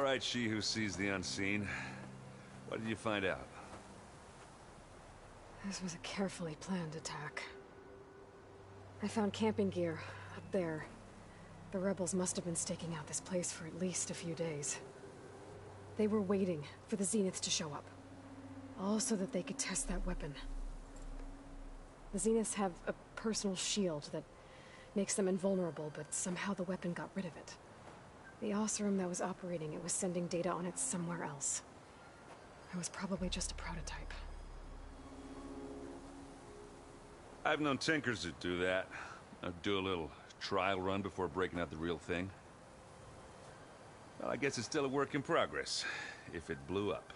right, she who sees the unseen. What did you find out? This was a carefully planned attack. I found camping gear up there. The rebels must have been staking out this place for at least a few days. They were waiting for the Zeniths to show up. All so that they could test that weapon. The Zeniths have a personal shield that makes them invulnerable, but somehow the weapon got rid of it. The Oseram that was operating it was sending data on it somewhere else. It was probably just a prototype. I've known tinkers that do that. Do a little trial run before breaking out the real thing. Well, I guess it's still a work in progress, if it blew up.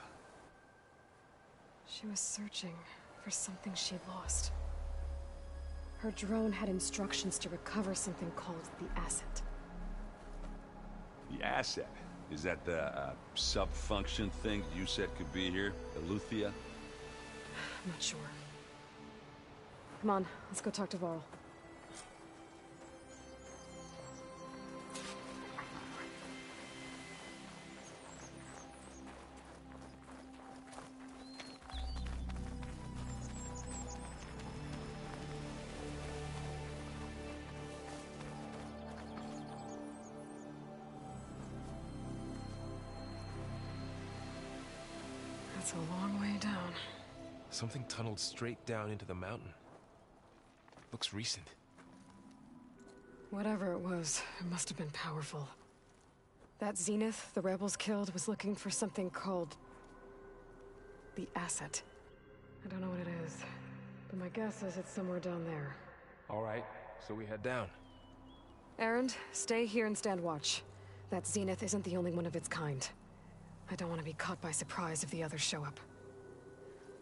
She was searching for something she'd lost. Her drone had instructions to recover something called the Asset. The Asset? Is that the sub-function thing you said could be here? Eleuthia? I'm not sure. Come on, let's go talk to Varl. That's a long way down. Something tunneled straight down into the mountain. Looks recent. Whatever it was, it must have been powerful. That Zenith the rebels killed was looking for something called the Asset. I don't know what it is, but my guess is it's somewhere down there. All right, so we head down. Erend, stay here and stand watch. That Zenith isn't the only one of its kind. I don't want to be caught by surprise if the others show up.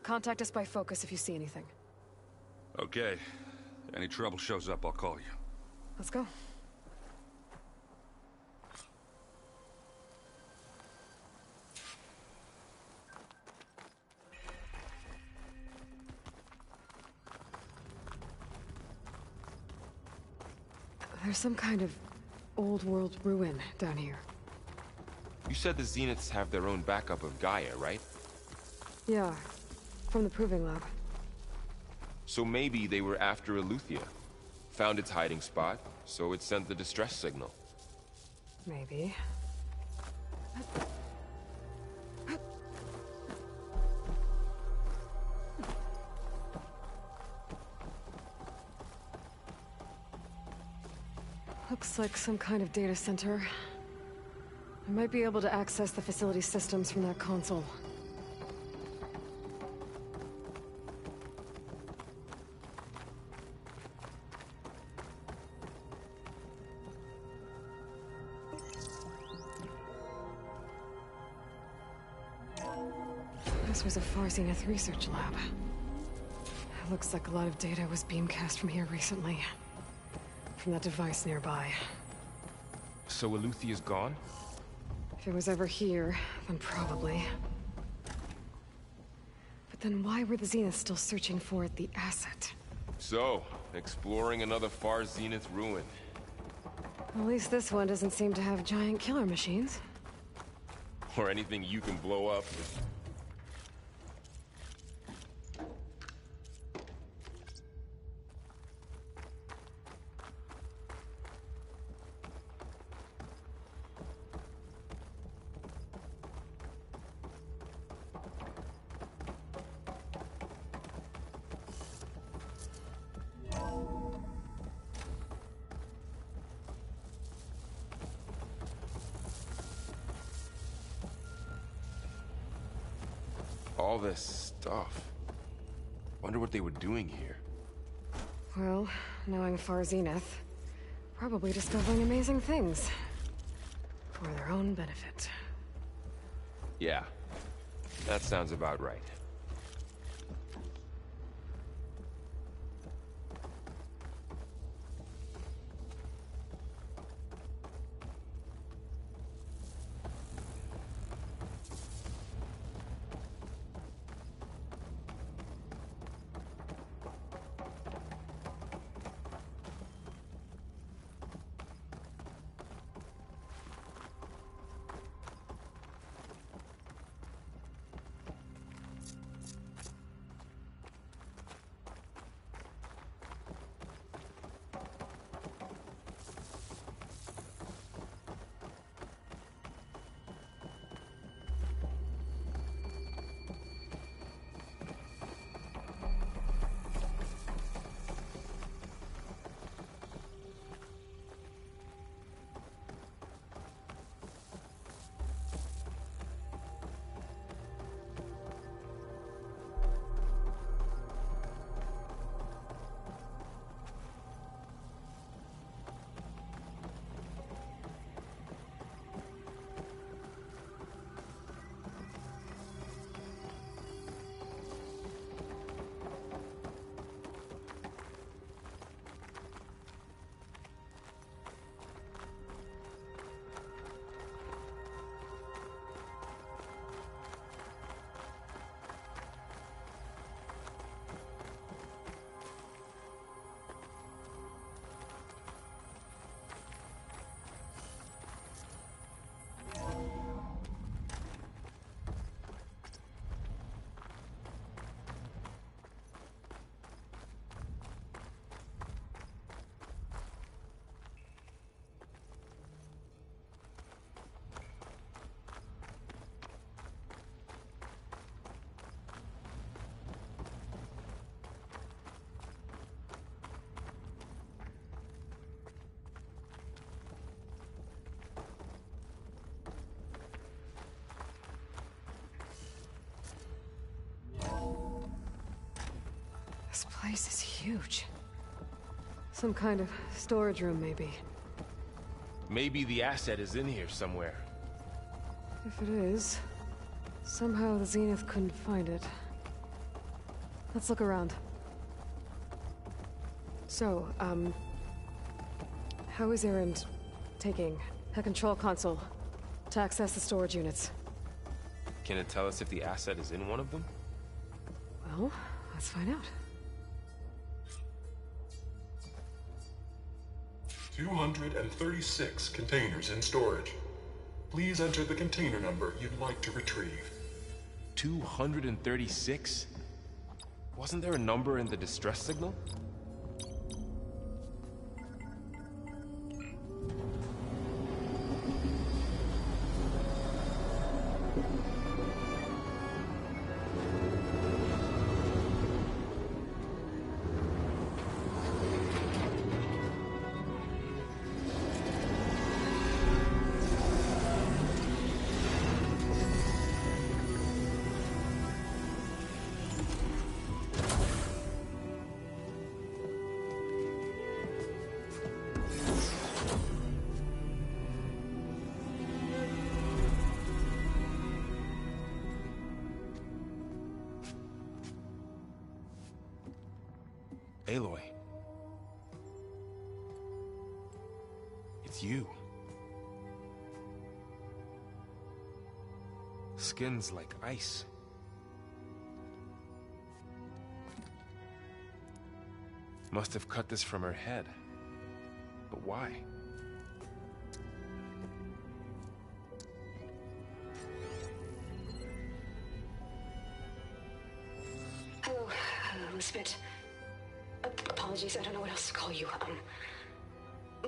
Contact us by focus if you see anything. Okay. Any trouble shows up, I'll call you. Let's go. There's some kind of old world ruin down here. You said the Zeniths have their own backup of Gaia, right? Yeah, from the Proving Lab. So maybe they were after Eleuthia. Found its hiding spot, so it sent the distress signal. Maybe. Looks like some kind of data center. I might be able to access the facility systems from that console. This was a Far Zenith research lab. It looks like a lot of data was beamcast from here recently. From that device nearby. So Eleuthia's gone? If it was ever here, then probably. But then why were the Zeniths still searching for the Asset? So, exploring another Far Zenith ruin. At least this one doesn't seem to have giant killer machines. Or anything you can blow up. All this stuff. Wonder what they were doing here. Well, knowing Far Zenith, probably discovering amazing things. For their own benefit. Yeah, that sounds about right. This place is huge. Some kind of storage room, maybe. Maybe the asset is in here somewhere. If it is, somehow the Zenith couldn't find it. Let's look around. So, how is Erend taking a control console to access the storage units? Can it tell us if the asset is in one of them? Well, let's find out. 236 containers in storage. Please enter the container number you'd like to retrieve. 236? Wasn't there a number in the distress signal? Aloy. It's you. Skin's like ice. Must have cut this from her head. But why? Hello, Elizabeth. Apologies, I don't know what else to call you.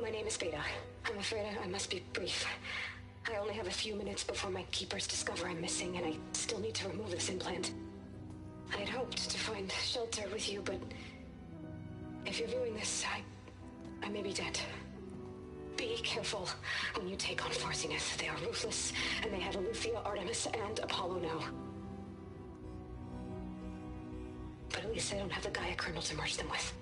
My name is Beta. I'm afraid I must be brief. I only have a few minutes before my keepers discover I'm missing, and I still need to remove this implant. I had hoped to find shelter with you, but if you're viewing this, I may be dead. Be careful when you take on Far Zenith. They are ruthless, and they have Eleuthia, Artemis, and Apollo now. But at least I don't have the Gaia kernel to merge them with.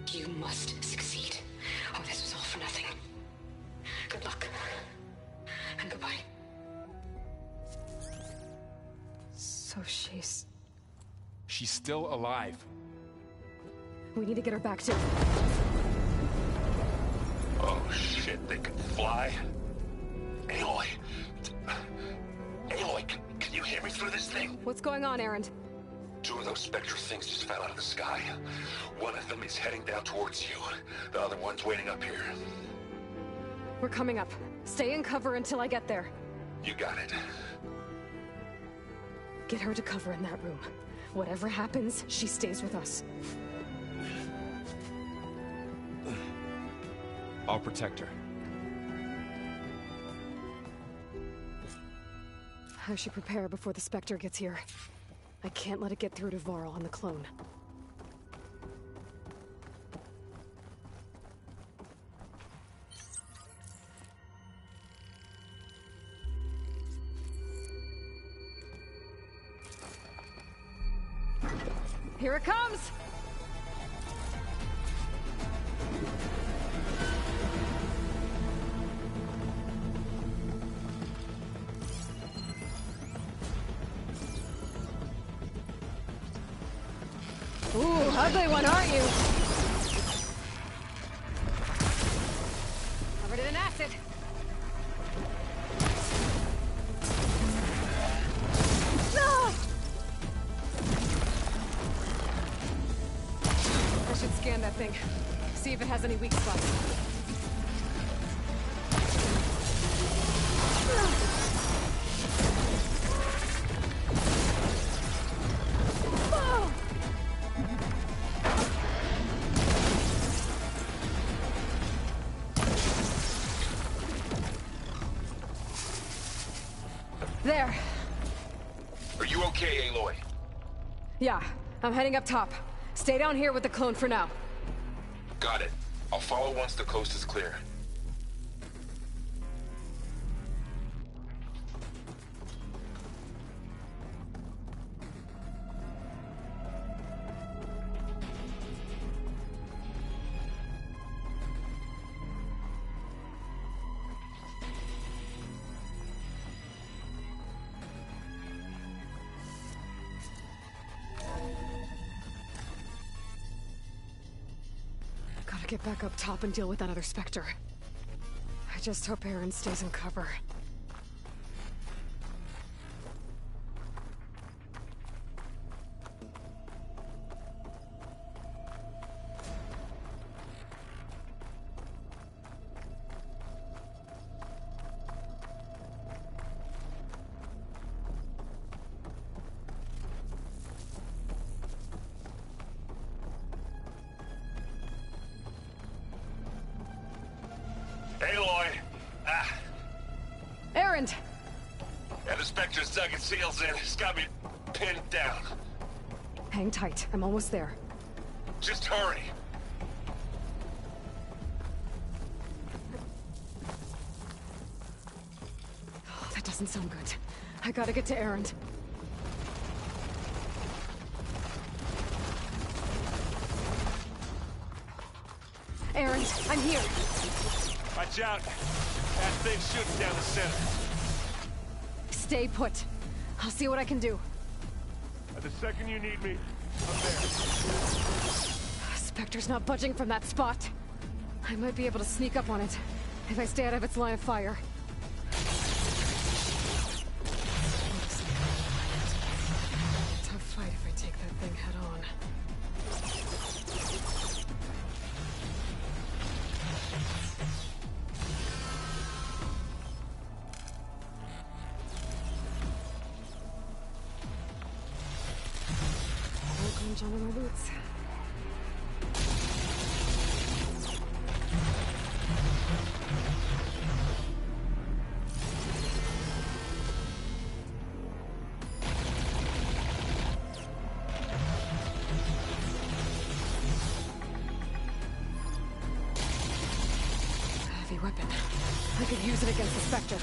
You must succeed, or this was all for nothing. Good luck. And goodbye. So she's... She's still alive. We need to get her back to... Oh shit, they can fly? Aloy! Aloy, can you hear me through this thing? What's going on, Erend? Two of those Spectre things just fell out of the sky. One of them is heading down towards you. The other one's waiting up here. We're coming up. Stay in cover until I get there. You got it. Get her to cover in that room. Whatever happens, she stays with us. I'll protect her. I should prepare before the Spectre gets here. I can't let it get through to Varl on the clone. Here it comes! Ooh, ugly one, aren't you? Covered it in acid. No! I should scan that thing. See if it has any weak spots. There. Are you okay, Aloy? Yeah, I'm heading up top. Stay down here with the clone for now. Got it. I'll follow once the coast is clear. Gotta get back up top and deal with that other Spectre. I just hope Aaron stays in cover. Aloy! Aaron! Yeah, the Spectre's dug its heels in. It's got me pinned down. Hang tight. I'm almost there. Just hurry. Oh, that doesn't sound good. I gotta get to Aaron. Aaron, I'm here. Watch out! That thing's shooting down the center. Stay put. I'll see what I can do. The second you need me, I'm there. Spectre's not budging from that spot. I might be able to sneak up on it, if I stay out of its line of fire. Tough fight if I take that thing head on. Welcome, John, in my boots. Heavy weapon. I could use it against the Spectre.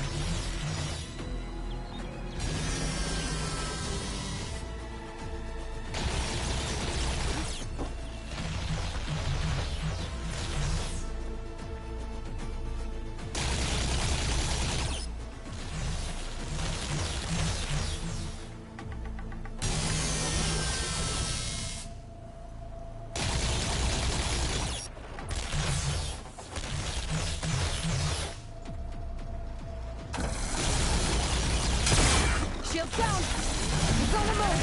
Shields down! He's on the move!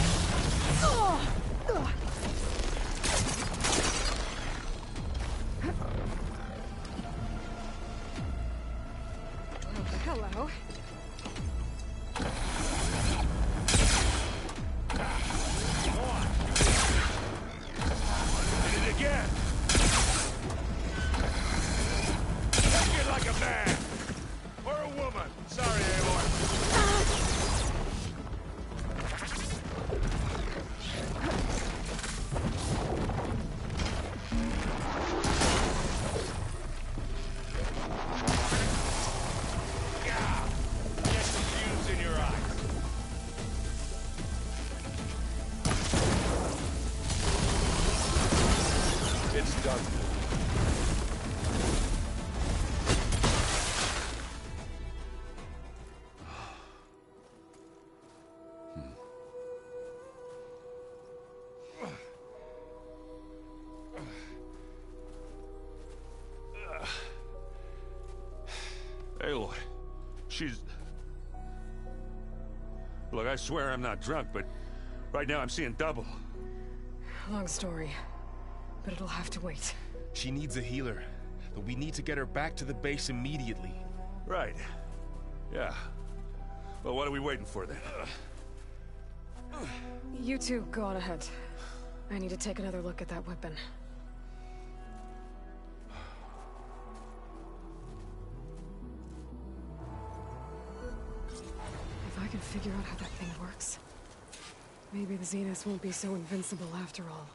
Oh! Ugh. Oh, hello. Did it again! Take it like a man! Or a woman! Sorry, Aloy. Get some fuse in your eyes. It's done. Aloy, she's... Look, I swear I'm not drunk, but right now I'm seeing double. Long story, but it'll have to wait. She needs a healer, but we need to get her back to the base immediately. Right. Yeah. Well, what are we waiting for then? You two go on ahead. I need to take another look at that weapon. If I can figure out how that thing works, maybe the Zeniths won't be so invincible after all.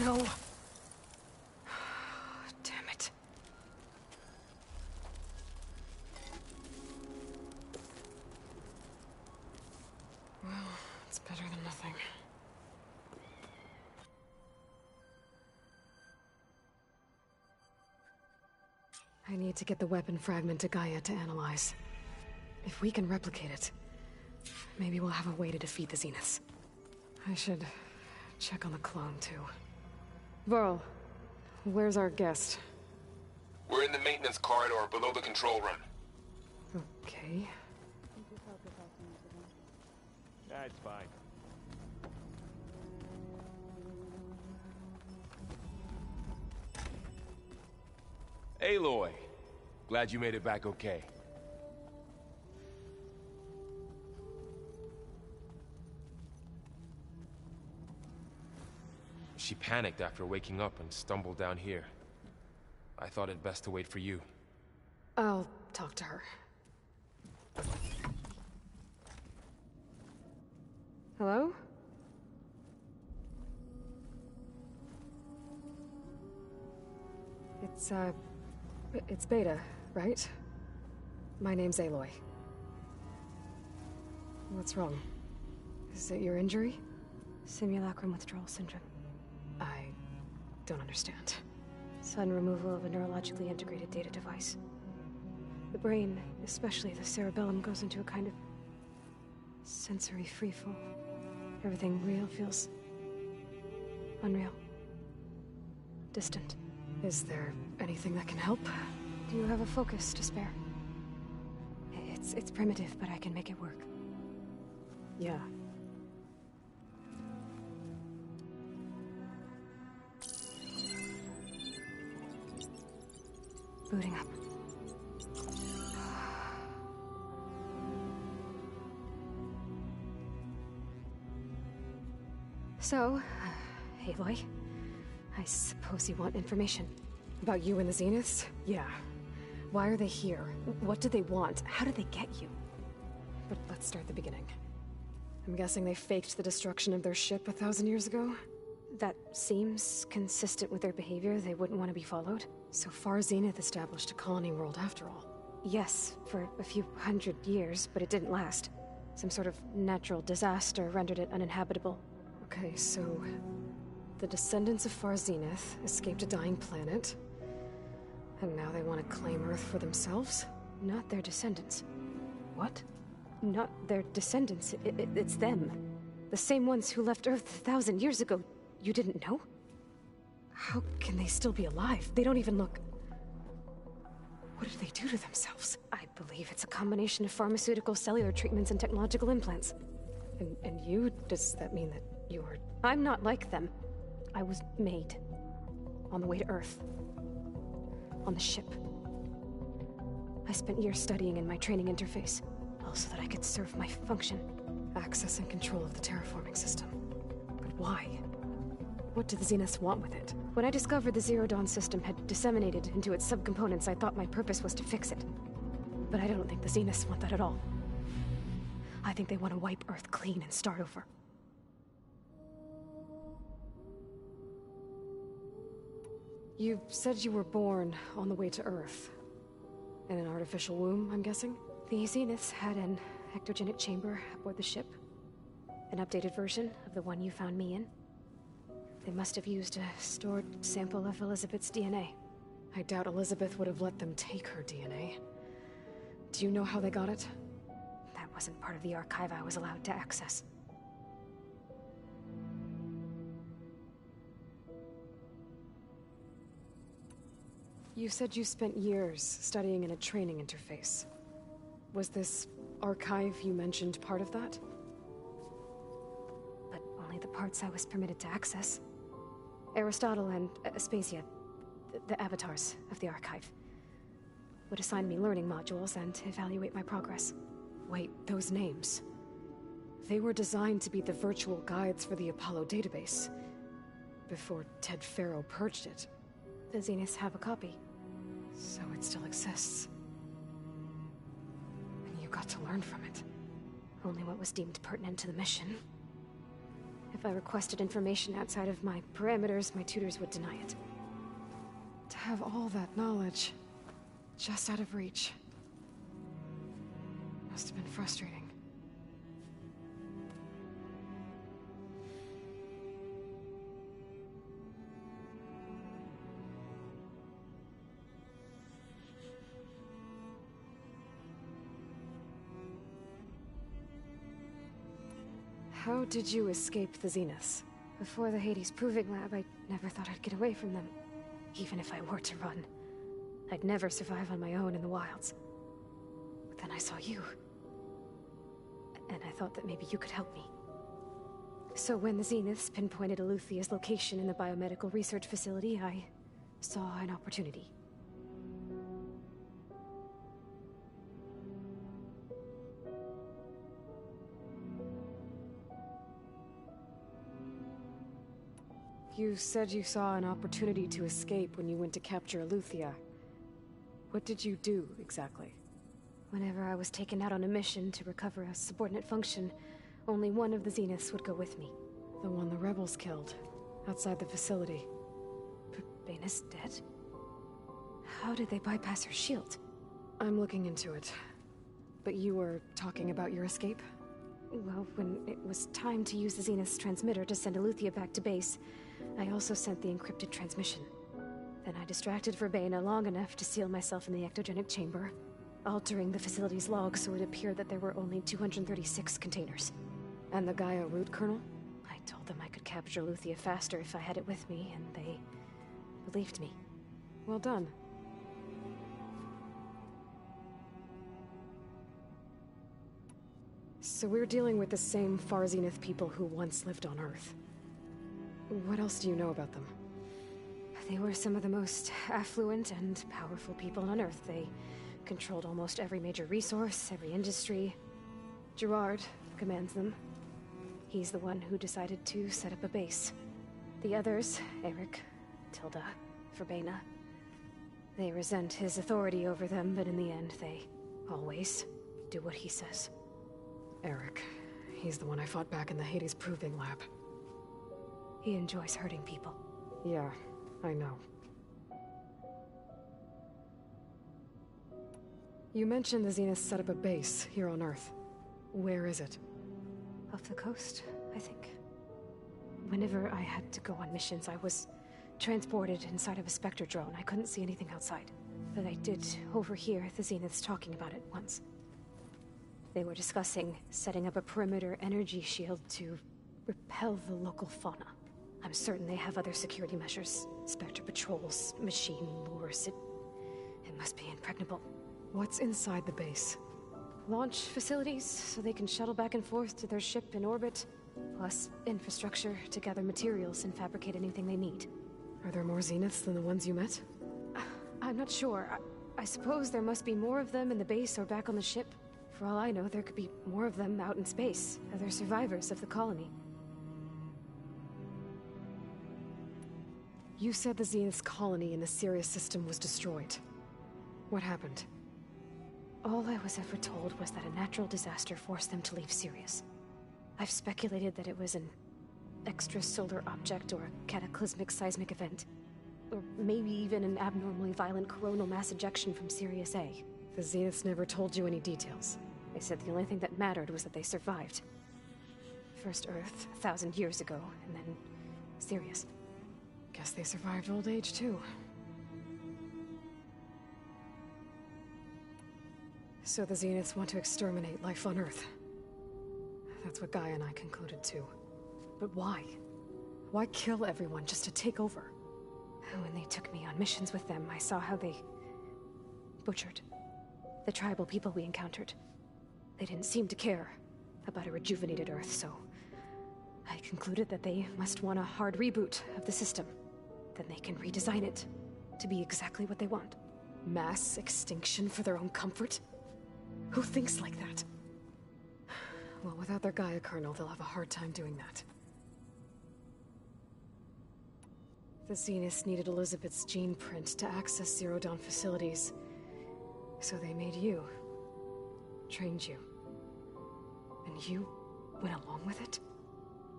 no. Damn it. Well, it's better than nothing. I need to get the weapon fragment to Gaia to analyze. If we can replicate it, maybe we'll have a way to defeat the Zeniths. I should check on the clone, too. Varl, where's our guest? We're in the maintenance corridor below the control room. Okay. That's fine. Aloy, glad you made it back okay. She panicked after waking up and stumbled down here. I thought it best to wait for you. I'll talk to her. Hello? It's Beta, right? My name's Aloy. What's wrong? Is it your injury? Simulacrum withdrawal syndrome. I don't understand. Sudden removal of a neurologically integrated data device. The brain, especially the cerebellum, goes into a kind of sensory freefall. Everything real feels unreal. Distant. Is there anything that can help? Do you have a focus to spare? It's primitive, but I can make it work. Yeah. Booting up. So, Aloy, I suppose you want information. About you and the Zeniths? Yeah. Why are they here? What do they want? How did they get you? But let's start at the beginning. I'm guessing they faked the destruction of their ship 1,000 years ago? That seems consistent with their behavior. They wouldn't want to be followed. So far, Zenith established a colony world after all. Yes, for a few hundred years, but it didn't last. Some sort of natural disaster rendered it uninhabitable. Okay, so the descendants of Far Zenith escaped a dying planet, and now they want to claim Earth for themselves? Not their descendants. What? Not their descendants. It's them. The same ones who left Earth 1,000 years ago. You didn't know? How can they still be alive? They don't even look... What did they do to themselves? I believe it's a combination of pharmaceutical, cellular treatments, and technological implants. And you? Does that mean that you are... I'm not like them. I was made. On the way to Earth. On the ship. I spent years studying in my training interface, all so that I could serve my function. Access and control of the terraforming system. But why? What do the Zeniths want with it? When I discovered the Zero Dawn system had disseminated into its subcomponents, I thought my purpose was to fix it. But I don't think the Zeniths want that at all. I think they want to wipe Earth clean and start over. You said you were born on the way to Earth. In an artificial womb, I'm guessing? The Zeniths had an ectogenic chamber aboard the ship. An updated version of the one you found me in. They must have used a stored sample of Elizabeth's DNA. I doubt Elizabeth would have let them take her DNA. Do you know how they got it? That wasn't part of the archive I was allowed to access. You said you spent years studying in a training interface. Was this archive you mentioned part of that? But only the parts I was permitted to access. Aristotle and Aspasia, the avatars of the archive, would assign me learning modules and evaluate my progress. Wait, those names. They were designed to be the virtual guides for the Apollo database, before Ted Faro purged it. The Zeniths have a copy. So it still exists. And you got to learn from it. Only what was deemed pertinent to the mission. If I requested information outside of my parameters, my tutors would deny it. To have all that knowledge, just out of reach. Must have been frustrating. How did you escape the Zeniths? Before the Hades Proving Lab, I never thought I'd get away from them. Even if I were to run. I'd never survive on my own in the wilds. But then I saw you. And I thought that maybe you could help me. So when the Zeniths pinpointed Eluthia's location in the biomedical research facility, I saw an opportunity. You said you saw an opportunity to escape when you went to capture Eluthia. What did you do, exactly? Whenever I was taken out on a mission to recover a subordinate function, only one of the Zeniths would go with me. The one the rebels killed, outside the facility. Baina's dead? How did they bypass her shield? I'm looking into it. But you were talking about your escape? Well, when it was time to use the Zenith's transmitter to send Eluthia back to base, I also sent the encrypted transmission. Then I distracted Verbena long enough to seal myself in the ectogenic chamber, altering the facility's log so it appeared that there were only 236 containers. And the Gaia root kernel? I told them I could capture Eluthia faster if I had it with me, and they believed me. Well done. So we're dealing with the same Far Zenith people who once lived on Earth. What else do you know about them? They were some of the most affluent and powerful people on Earth. They controlled almost every major resource, every industry. Gerard commands them. He's the one who decided to set up a base. The others, Eric, Tilda, Verbena, they resent his authority over them, but in the end, they always do what he says. Eric. He's the one I fought back in the Hades Proving Lab. He enjoys hurting people. Yeah, I know. You mentioned the Zenith set up a base here on Earth. Where is it? Off the coast, I think. Whenever I had to go on missions, I was transported inside of a Spectre drone. I couldn't see anything outside. But I did overhear the Zeniths talking about it once. They were discussing setting up a perimeter energy shield to repel the local fauna. I'm certain they have other security measures. Spectre patrols, machine lures. It must be impregnable. What's inside the base? Launch facilities, so they can shuttle back and forth to their ship in orbit. Plus, infrastructure to gather materials and fabricate anything they need. Are there more Zeniths than the ones you met? I'm not sure. I suppose there must be more of them in the base or back on the ship. For all I know, there could be more of them out in space, other survivors of the colony. You said the Zenith's colony in the Sirius system was destroyed. What happened? All I was ever told was that a natural disaster forced them to leave Sirius. I've speculated that it was an extrasolar object or a cataclysmic seismic event. Or maybe even an abnormally violent coronal mass ejection from Sirius A. The Zeniths never told you any details. They said the only thing that mattered was that they survived. First Earth, 1,000 years ago, and then Sirius. Guess they survived old age, too. So the Zeniths want to exterminate life on Earth. That's what Gaia and I concluded, too. But why? Why kill everyone just to take over? When they took me on missions with them, I saw how they butchered the tribal people we encountered. They didn't seem to care about a rejuvenated Earth, so I concluded that they must want a hard reboot of the system. Then they can redesign it to be exactly what they want. Mass extinction for their own comfort? Who thinks like that? Well, without their Gaia kernel, they'll have a hard time doing that. The Zeniths needed Elizabeth's gene print to access Zero Dawn facilities. So they made you. Trained you. And you went along with it?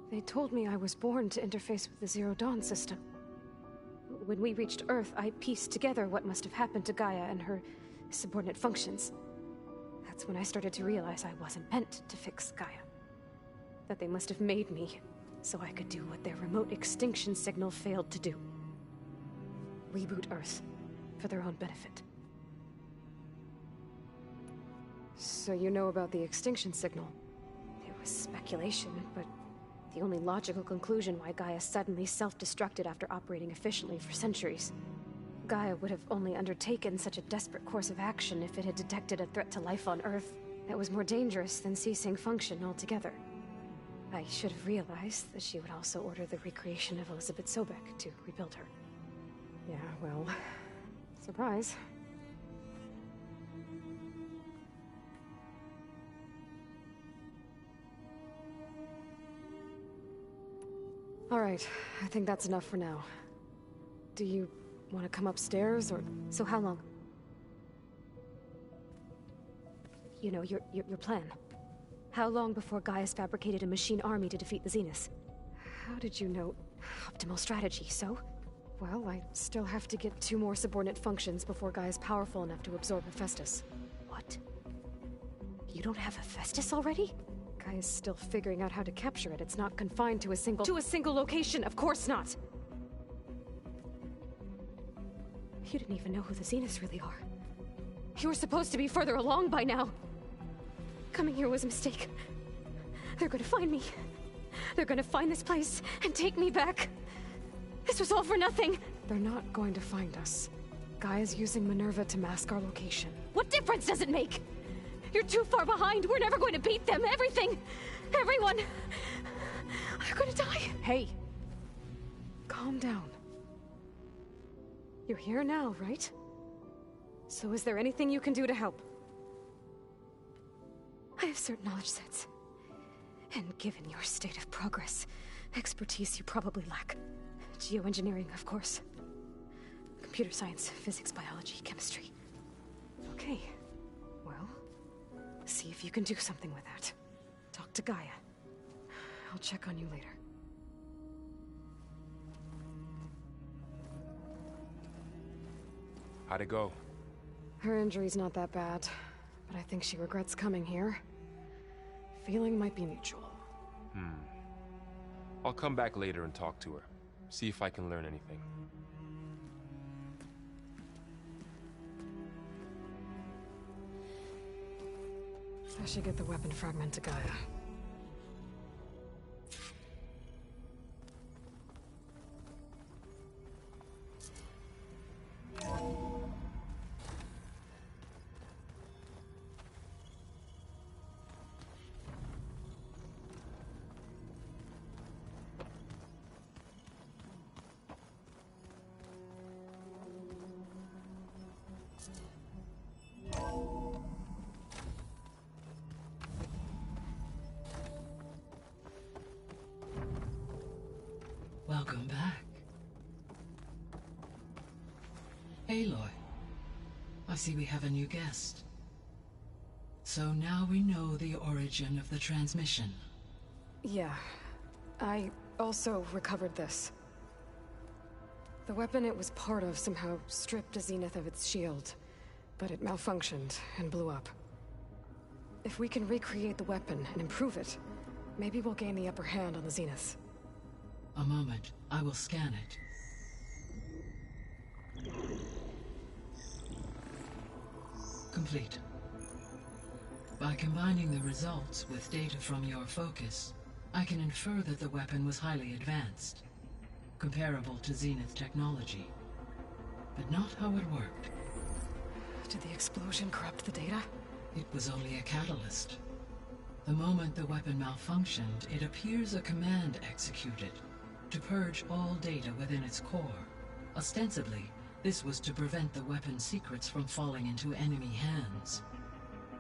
They told me I was born to interface with the Zero Dawn system. When we reached Earth, I pieced together what must have happened to Gaia and her subordinate functions. That's when I started to realize I wasn't meant to fix Gaia. That they must have made me so I could do what their remote extinction signal failed to do. Reboot Earth for their own benefit. So you know about the extinction signal? It was speculation, but the only logical conclusion why Gaia suddenly self-destructed after operating efficiently for centuries. Gaia would have only undertaken such a desperate course of action if it had detected a threat to life on Earth that was more dangerous than ceasing function altogether. I should have realized that she would also order the recreation of Elizabeth Sobek to rebuild her. Yeah, well, surprise. All right, I think that's enough for now. Do you want to come upstairs, or... So how long? You know, your plan. How long before Gaia's fabricated a machine army to defeat the Zeniths? How did you know? Optimal strategy, so? Well, I still have to get 2 more subordinate functions before Gaia's powerful enough to absorb Hephaestus. What? You don't have Hephaestus already? Gaia's still figuring out how to capture it. It's not confined to a single... To a single location! Of course not! You didn't even know who the Zeniths really are. You were supposed to be further along by now. Coming here was a mistake. They're gonna find me. They're gonna find this place and take me back. This was all for nothing. They're not going to find us. Gaia's using Minerva to mask our location. What difference does it make? You're too far behind. We're never going to beat them. Everything. Everyone. They're gonna die. Hey. Calm down. You're here now, right? So is there anything you can do to help? I have certain knowledge sets. And given your state of progress, expertise you probably lack. Geoengineering, of course. Computer science, physics, biology, chemistry. Okay. Well, see if you can do something with that. Talk to Gaia. I'll check on you later. How'd it go? Her injury's not that bad, but I think she regrets coming here. Feeling might be mutual. I'll come back later and talk to her. See if I can learn anything. I should get the weapon fragment to Gaia. Welcome back. Aloy, I see we have a new guest. So now we know the origin of the transmission. Yeah. I also recovered this. The weapon it was part of somehow stripped a Zenith of its shield, but it malfunctioned and blew up. If we can recreate the weapon and improve it, maybe we'll gain the upper hand on the Zeniths. A moment, I will scan it. Complete. By combining the results with data from your focus, I can infer that the weapon was highly advanced, comparable to Zenith technology, but not how it worked. Did the explosion corrupt the data? It was only a catalyst. The moment the weapon malfunctioned, it appears a command executed to purge all data within its core. Ostensibly, this was to prevent the weapon's secrets from falling into enemy hands.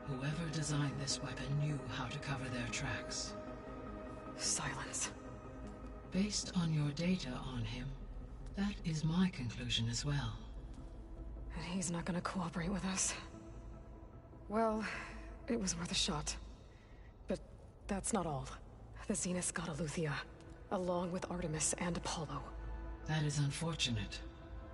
Whoever designed this weapon knew how to cover their tracks. Silence. Based on your data on him, that is my conclusion as well. And he's not gonna cooperate with us. Well, it was worth a shot. But that's not all. The Zeniths got Eleuthia. along with Artemis and Apollo. That is unfortunate.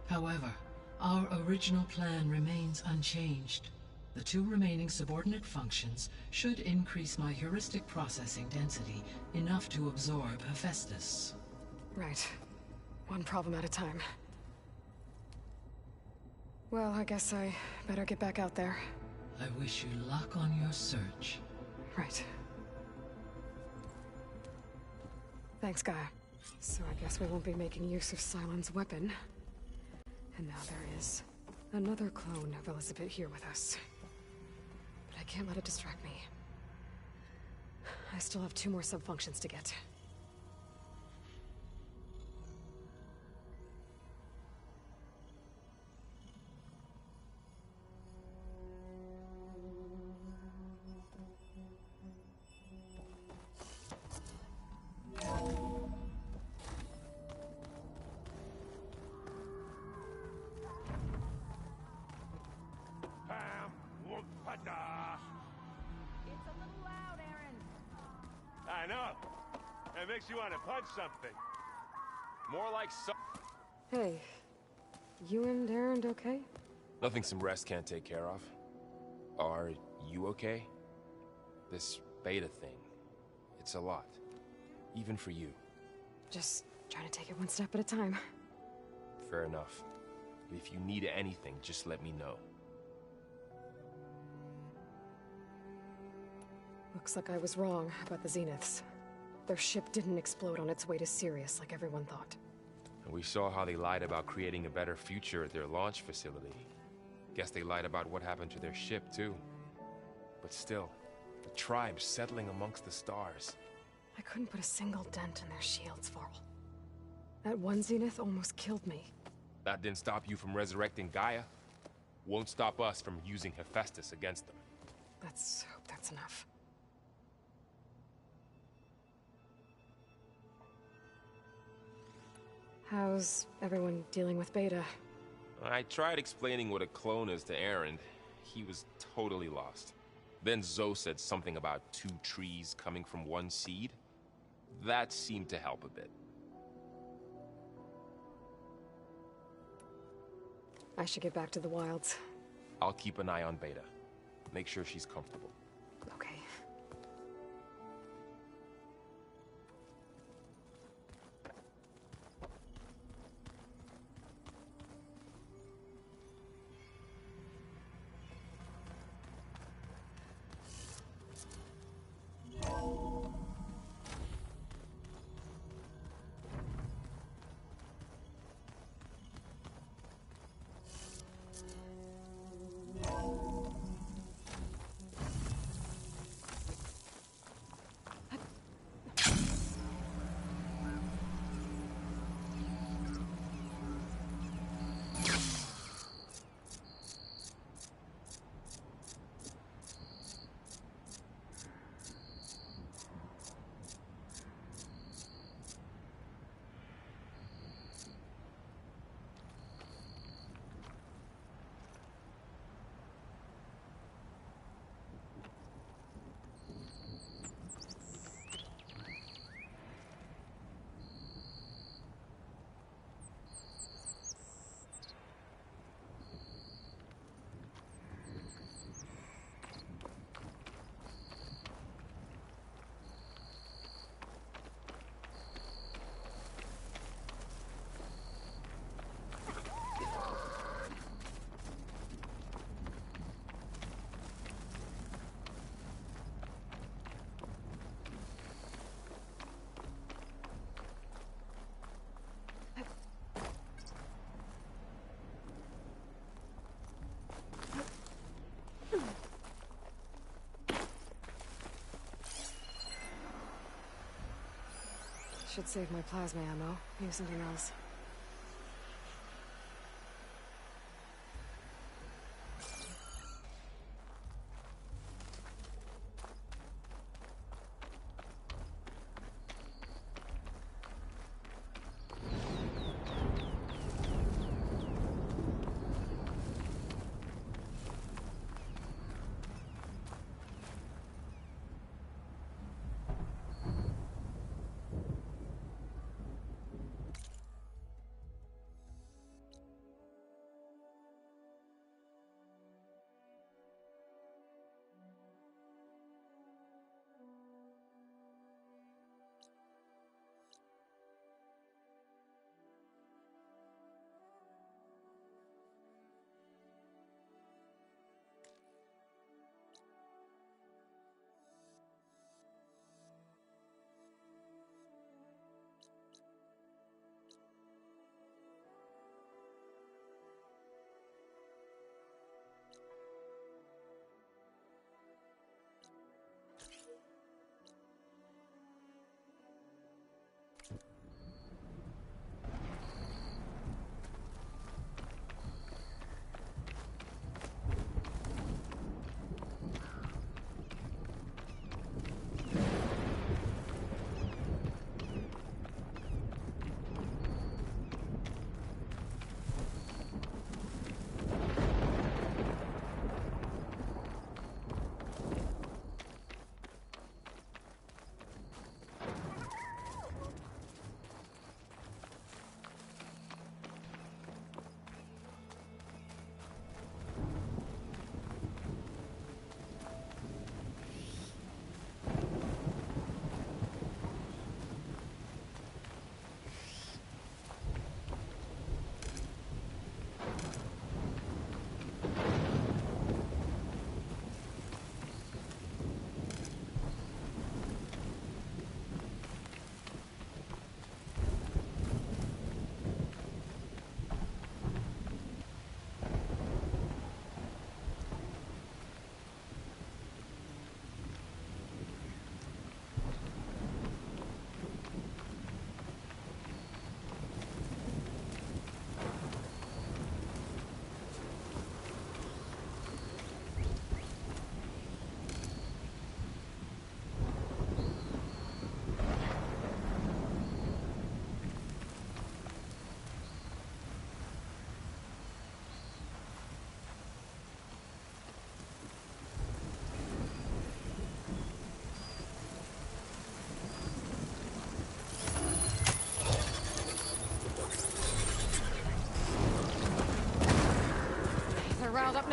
However, our original plan remains unchanged. The 2 remaining subordinate functions should increase my heuristic processing density enough to absorb Hephaestus. Right. One problem at a time. Well, I guess I better get back out there. I wish you luck on your search. Right. Thanks, Gaia. So I guess we won't be making use of Cylon's weapon. And now there is another clone of Elizabeth here with us. But I can't let it distract me. I still have 2 more subfunctions to get. It's a little loud, Aaron. I know. It makes you want to punch something. More like so. Hey, you and Aaron okay? Nothing some rest can't take care of. Are you okay? This beta thing, it's a lot. Even for you. Just trying to take it one step at a time. Fair enough. If you need anything, just let me know. Looks like I was wrong about the Zeniths. Their ship didn't explode on its way to Sirius like everyone thought. And we saw how they lied about creating a better future at their launch facility. Guess they lied about what happened to their ship, too. But still, the tribe's settling amongst the stars. I couldn't put a single dent in their shields, Varl. That one Zenith almost killed me. That didn't stop you from resurrecting Gaia. Won't stop us from using Hephaestus against them. Let's hope that's enough. How's everyone dealing with Beta? I tried explaining what a clone is to Aaron. He was totally lost. Then Zoe said something about 2 trees coming from 1 seed. That seemed to help a bit. I should get back to the wilds. I'll keep an eye on Beta. Make sure she's comfortable. Okay. Should save my plasma ammo. Use something else.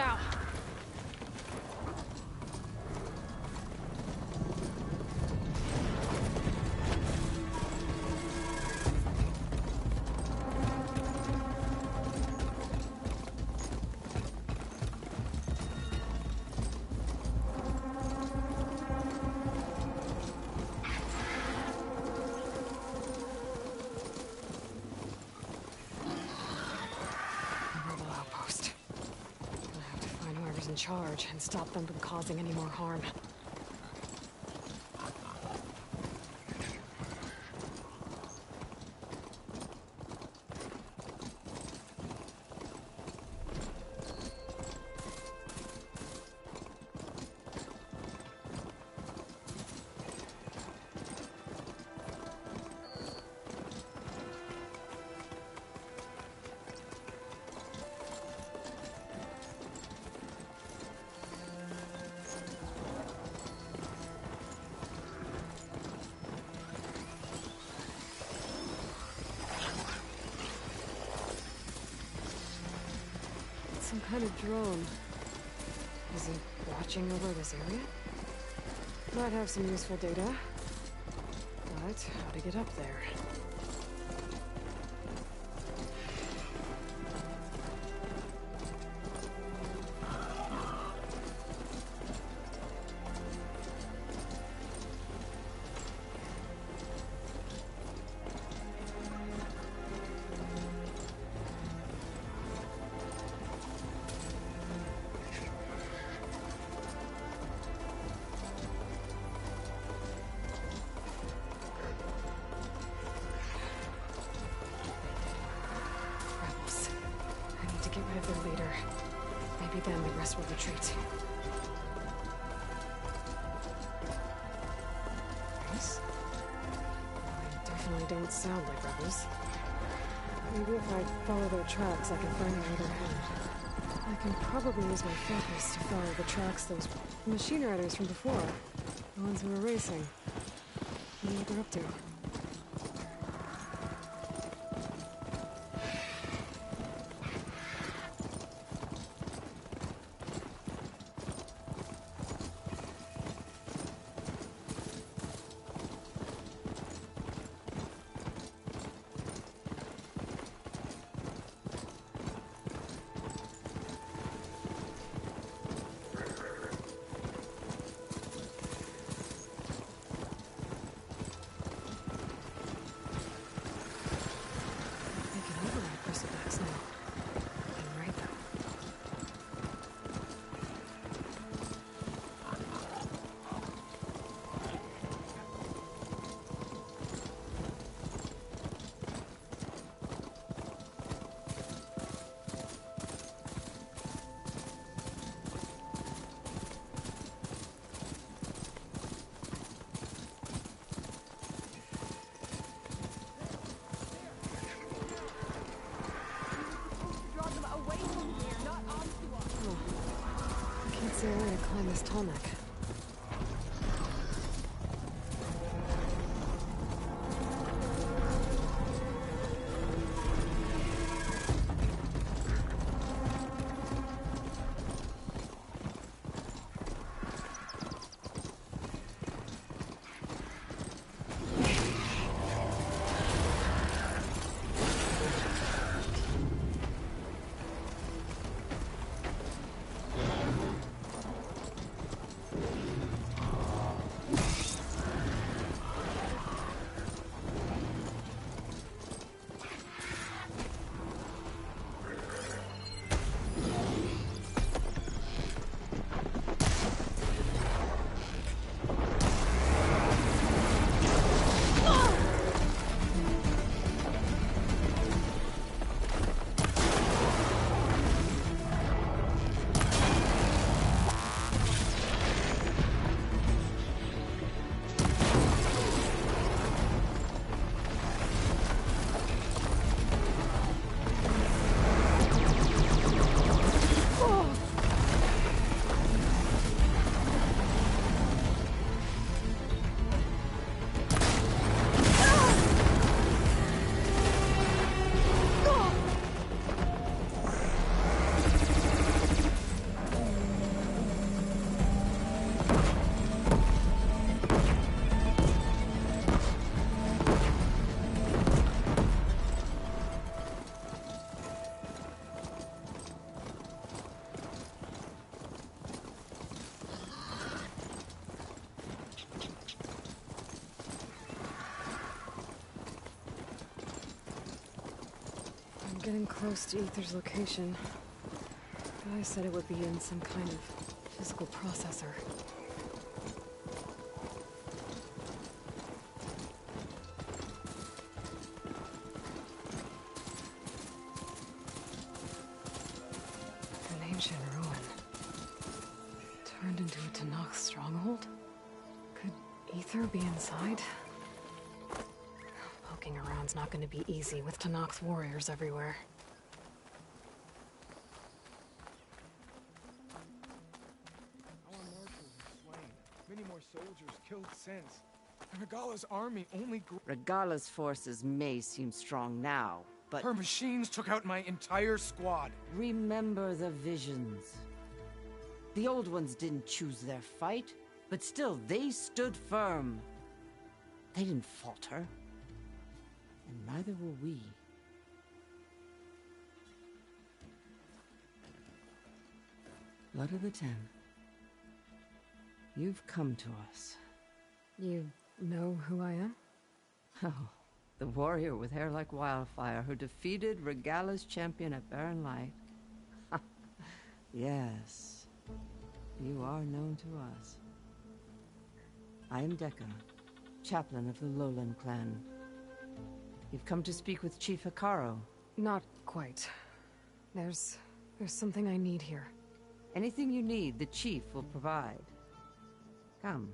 now. In charge and stop them from causing any more harm. Some kind of drone. Is it watching over this area? Might have some useful data. But how to get up there? Get rid of their leader. Maybe then the rest will retreat. Rebels? They definitely don't sound like rebels. Maybe if I follow their tracks, I can find out where they're headed. I can probably use my focus to follow the tracks those machine riders from before. The ones who were racing. Wonder what they're up to. Is there a way to climb this tarmac? Getting close to Aether's location. Guy said it would be in some kind of physical processor. An ancient ruin. Turned into a Tenakth stronghold? Could Aether be inside? Poking around's not going to be easy with Tenakth warriors everywhere. Our marshals are slain. Many more soldiers killed since. Regala's army only grew. Regala's forces may seem strong now, but her machines took out my entire squad. Remember the visions. The old ones didn't choose their fight, but still they stood firm. They didn't falter. And neither will we. Blood of the Ten. You've come to us. You know who I am? Oh, the warrior with hair like wildfire who defeated Regala's champion at Barren Light. Yes, you are known to us. I am Dekka, chaplain of the Lowland clan. You've come to speak with Chief Hekarro. Not quite. There's something I need here. Anything you need, the Chief will provide. Come.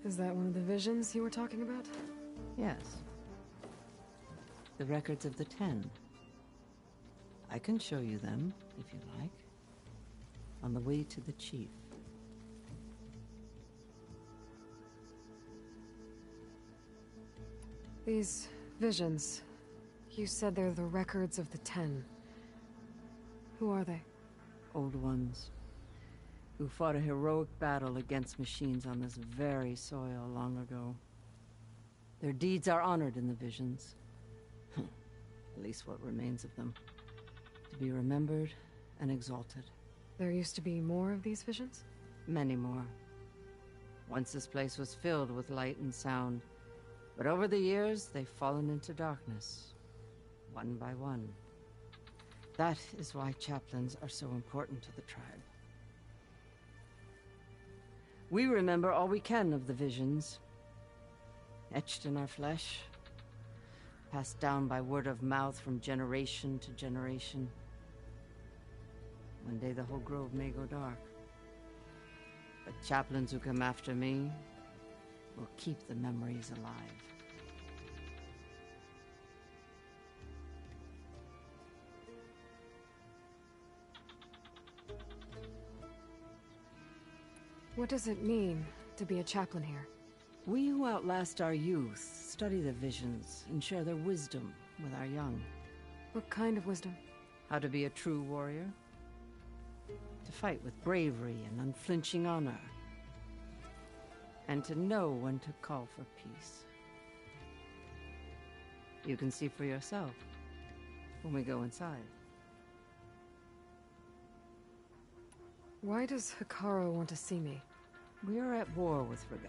Is that one of the visions you were talking about? Yes. The records of the Ten. I can show you them, if you like. On the way to the Chief. These visions, you said they're the records of the Ten. Who are they? Old ones, who fought a heroic battle against machines on this very soil long ago. Their deeds are honored in the visions. At least what remains of them. To be remembered and exalted. There used to be more of these visions? Many more. Once this place was filled with light and sound. But over the years, they've fallen into darkness. One by one. That is why chaplains are so important to the tribe. We remember all we can of the visions. Etched in our flesh. Passed down by word of mouth from generation to generation. One day the whole grove may go dark. But chaplains who come after me will keep the memories alive. What does it mean to be a chaplain here? We who outlast our youth study the visions and share their wisdom with our young. What kind of wisdom? How to be a true warrior. To fight with bravery and unflinching honor. And to know when to call for peace. You can see for yourself when we go inside. Why does Hekarro want to see me? We are at war with Regala.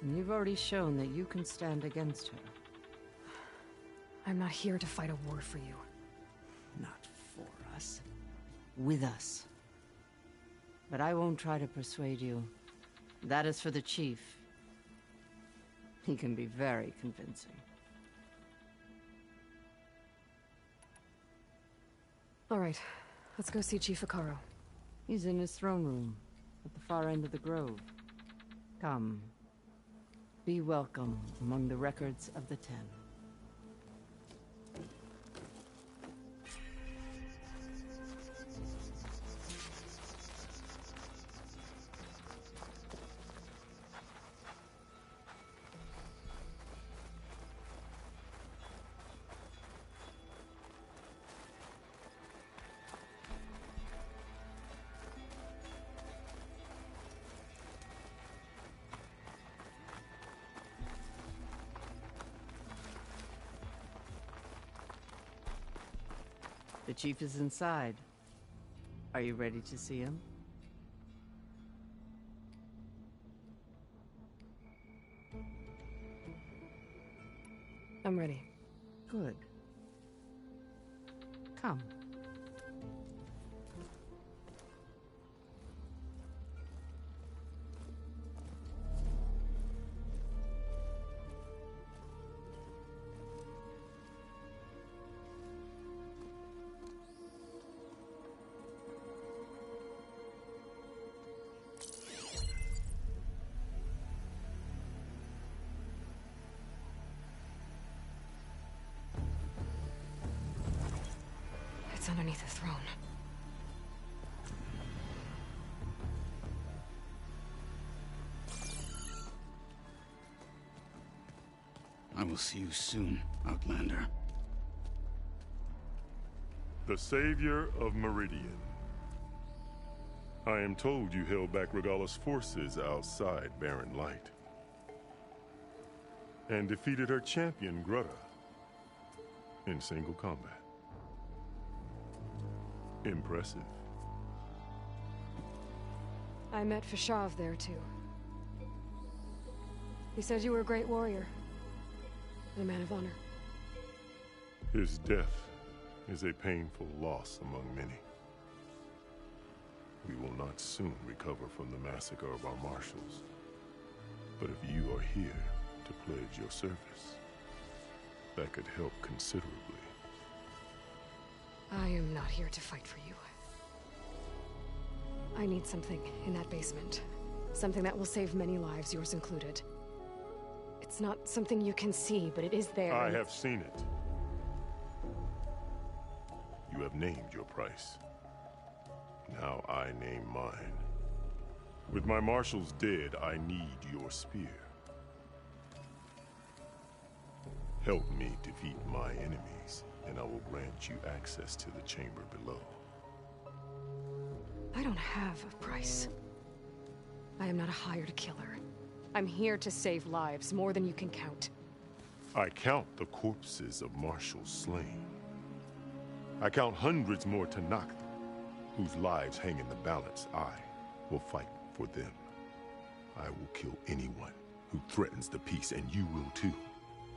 And you've already shown that you can stand against her. I'm not here to fight a war for you. Not for us. With us. But I won't try to persuade you. That is for the Chief. He can be very convincing. All right, let's go see Chief Hekarro. He's in his throne room, at the far end of the grove. Come. Be welcome among the records of the Ten. The Chief is inside. Are you ready to see him? I'm ready. Good. Come. It's underneath the throne. I will see you soon, Outlander. The Savior of Meridian. I am told you held back Regalla's forces outside Barren Light. And defeated her champion, Grutta, in single combat. Impressive. I met Fashav there, too. He said you were a great warrior. And a man of honor. His death is a painful loss among many. We will not soon recover from the massacre of our marshals. But if you are here to pledge your service, that could help considerably. I am not here to fight for you. I need something in that basement. Something that will save many lives, yours included. It's not something you can see, but it is there. I have seen it. You have named your price. Now I name mine. With my marshals dead, I need your spear. Help me defeat my enemies, and I will grant you access to the chamber below. I don't have a price. I am not a hired killer. I'm here to save lives, more than you can count. I count the corpses of marshals slain. I count hundreds more Tenakth, whose lives hang in the balance. I will fight for them. I will kill anyone who threatens the peace, and you will too,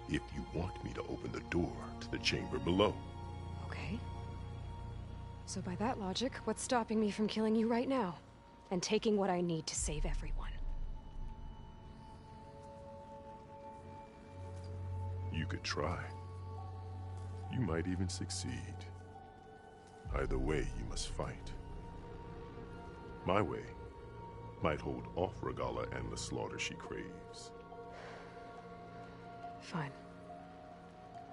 if you want me to open the door to the chamber below. Okay. So by that logic, what's stopping me from killing you right now? And taking what I need to save everyone? You could try. You might even succeed. Either way, you must fight. My way might hold off Regalla and the slaughter she craves. Fine.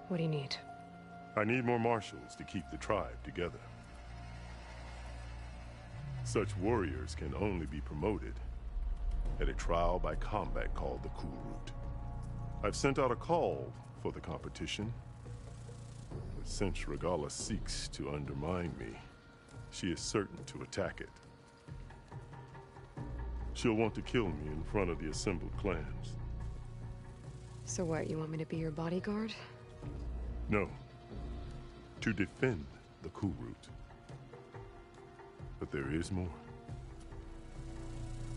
What do you need? I need more marshals to keep the tribe together. Such warriors can only be promoted at a trial by combat called the Kulrut. I've sent out a call for the competition, but since Regalla seeks to undermine me, she is certain to attack it. She'll want to kill me in front of the assembled clans. So what, you want me to be your bodyguard? No. To defend the Kulrut. But there is more.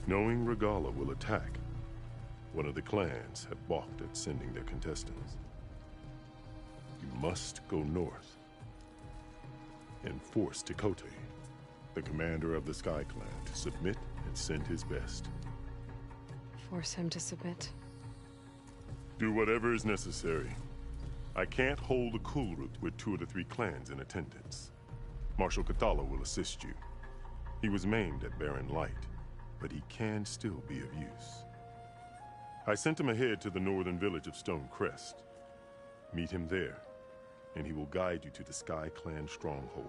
Knowing Regalla will attack, one of the clans have balked at sending their contestants. You must go north and force Tekotteh, the commander of the Sky Clan, to submit and send his best. Force him to submit? Do whatever is necessary. I can't hold the Kulrut with 2 of the 3 clans in attendance. Marshal Kotallo will assist you. He was maimed at Barren Light, but he can still be of use. I sent him ahead to the northern village of Stone Crest. Meet him there, and he will guide you to the Sky Clan stronghold.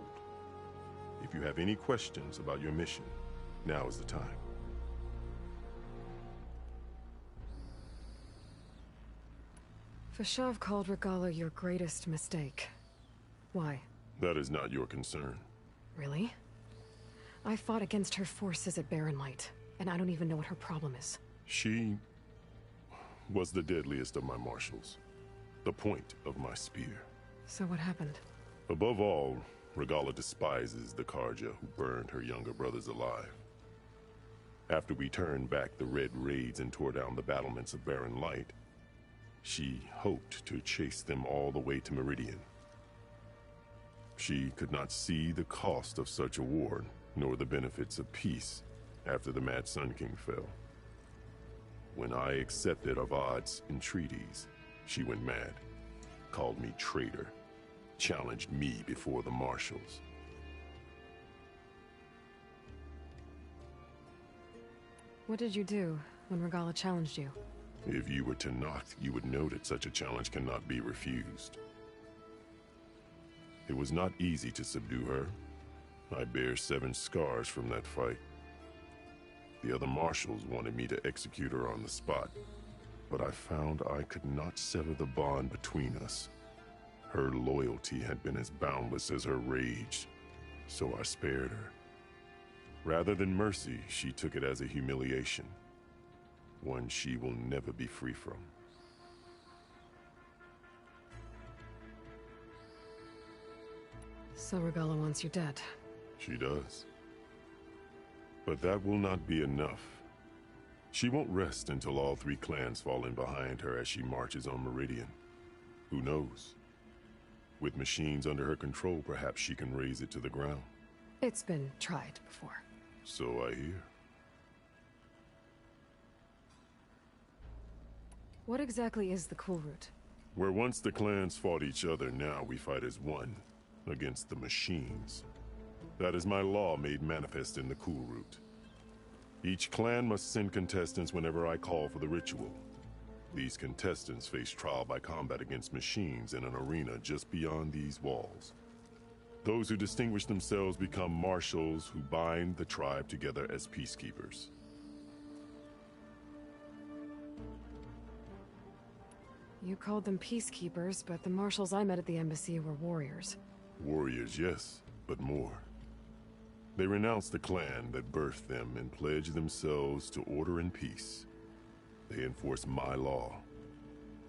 If you have any questions about your mission, now is the time. Fashav called Regalla your greatest mistake. Why? That is not your concern. Really? I fought against her forces at Barren Light, and I don't even know what her problem is. She was the deadliest of my marshals. The point of my spear. So what happened? Above all, Regalla despises the Carja who burned her younger brothers alive. After we turned back the Red Raids and tore down the battlements of Barren Light, She hoped to chase them all the way to Meridian. She could not see the cost of such a war, nor the benefits of peace after the Mad Sun King fell. When I accepted Avad's entreaties, she went mad, called me traitor, challenged me before the marshals. What did you do when Regalla challenged you? If you were Tenakth, you would know that such a challenge cannot be refused. It was not easy to subdue her. I bear 7 scars from that fight. The other marshals wanted me to execute her on the spot, but I found I could not sever the bond between us. Her loyalty had been as boundless as her rage, so I spared her. Rather than mercy, she took it as a humiliation, one she will never be free from. So Regalla wants you dead. She does. But that will not be enough. She won't rest until all 3 clans fall in behind her as she marches on Meridian. Who knows? With machines under her control, perhaps she can raze it to the ground. It's been tried before. So I hear. What exactly is the Kulrut? Where once the clans fought each other, now we fight as one, against the machines. That is my law made manifest in the Kulrut. Each clan must send contestants whenever I call for the ritual. These contestants face trial by combat against machines in an arena just beyond these walls. Those who distinguish themselves become marshals who bind the tribe together as peacekeepers. You called them peacekeepers, but the marshals I met at the embassy were warriors. Warriors, yes, but more. They renounce the clan that birthed them and pledge themselves to order and peace. They enforce my law.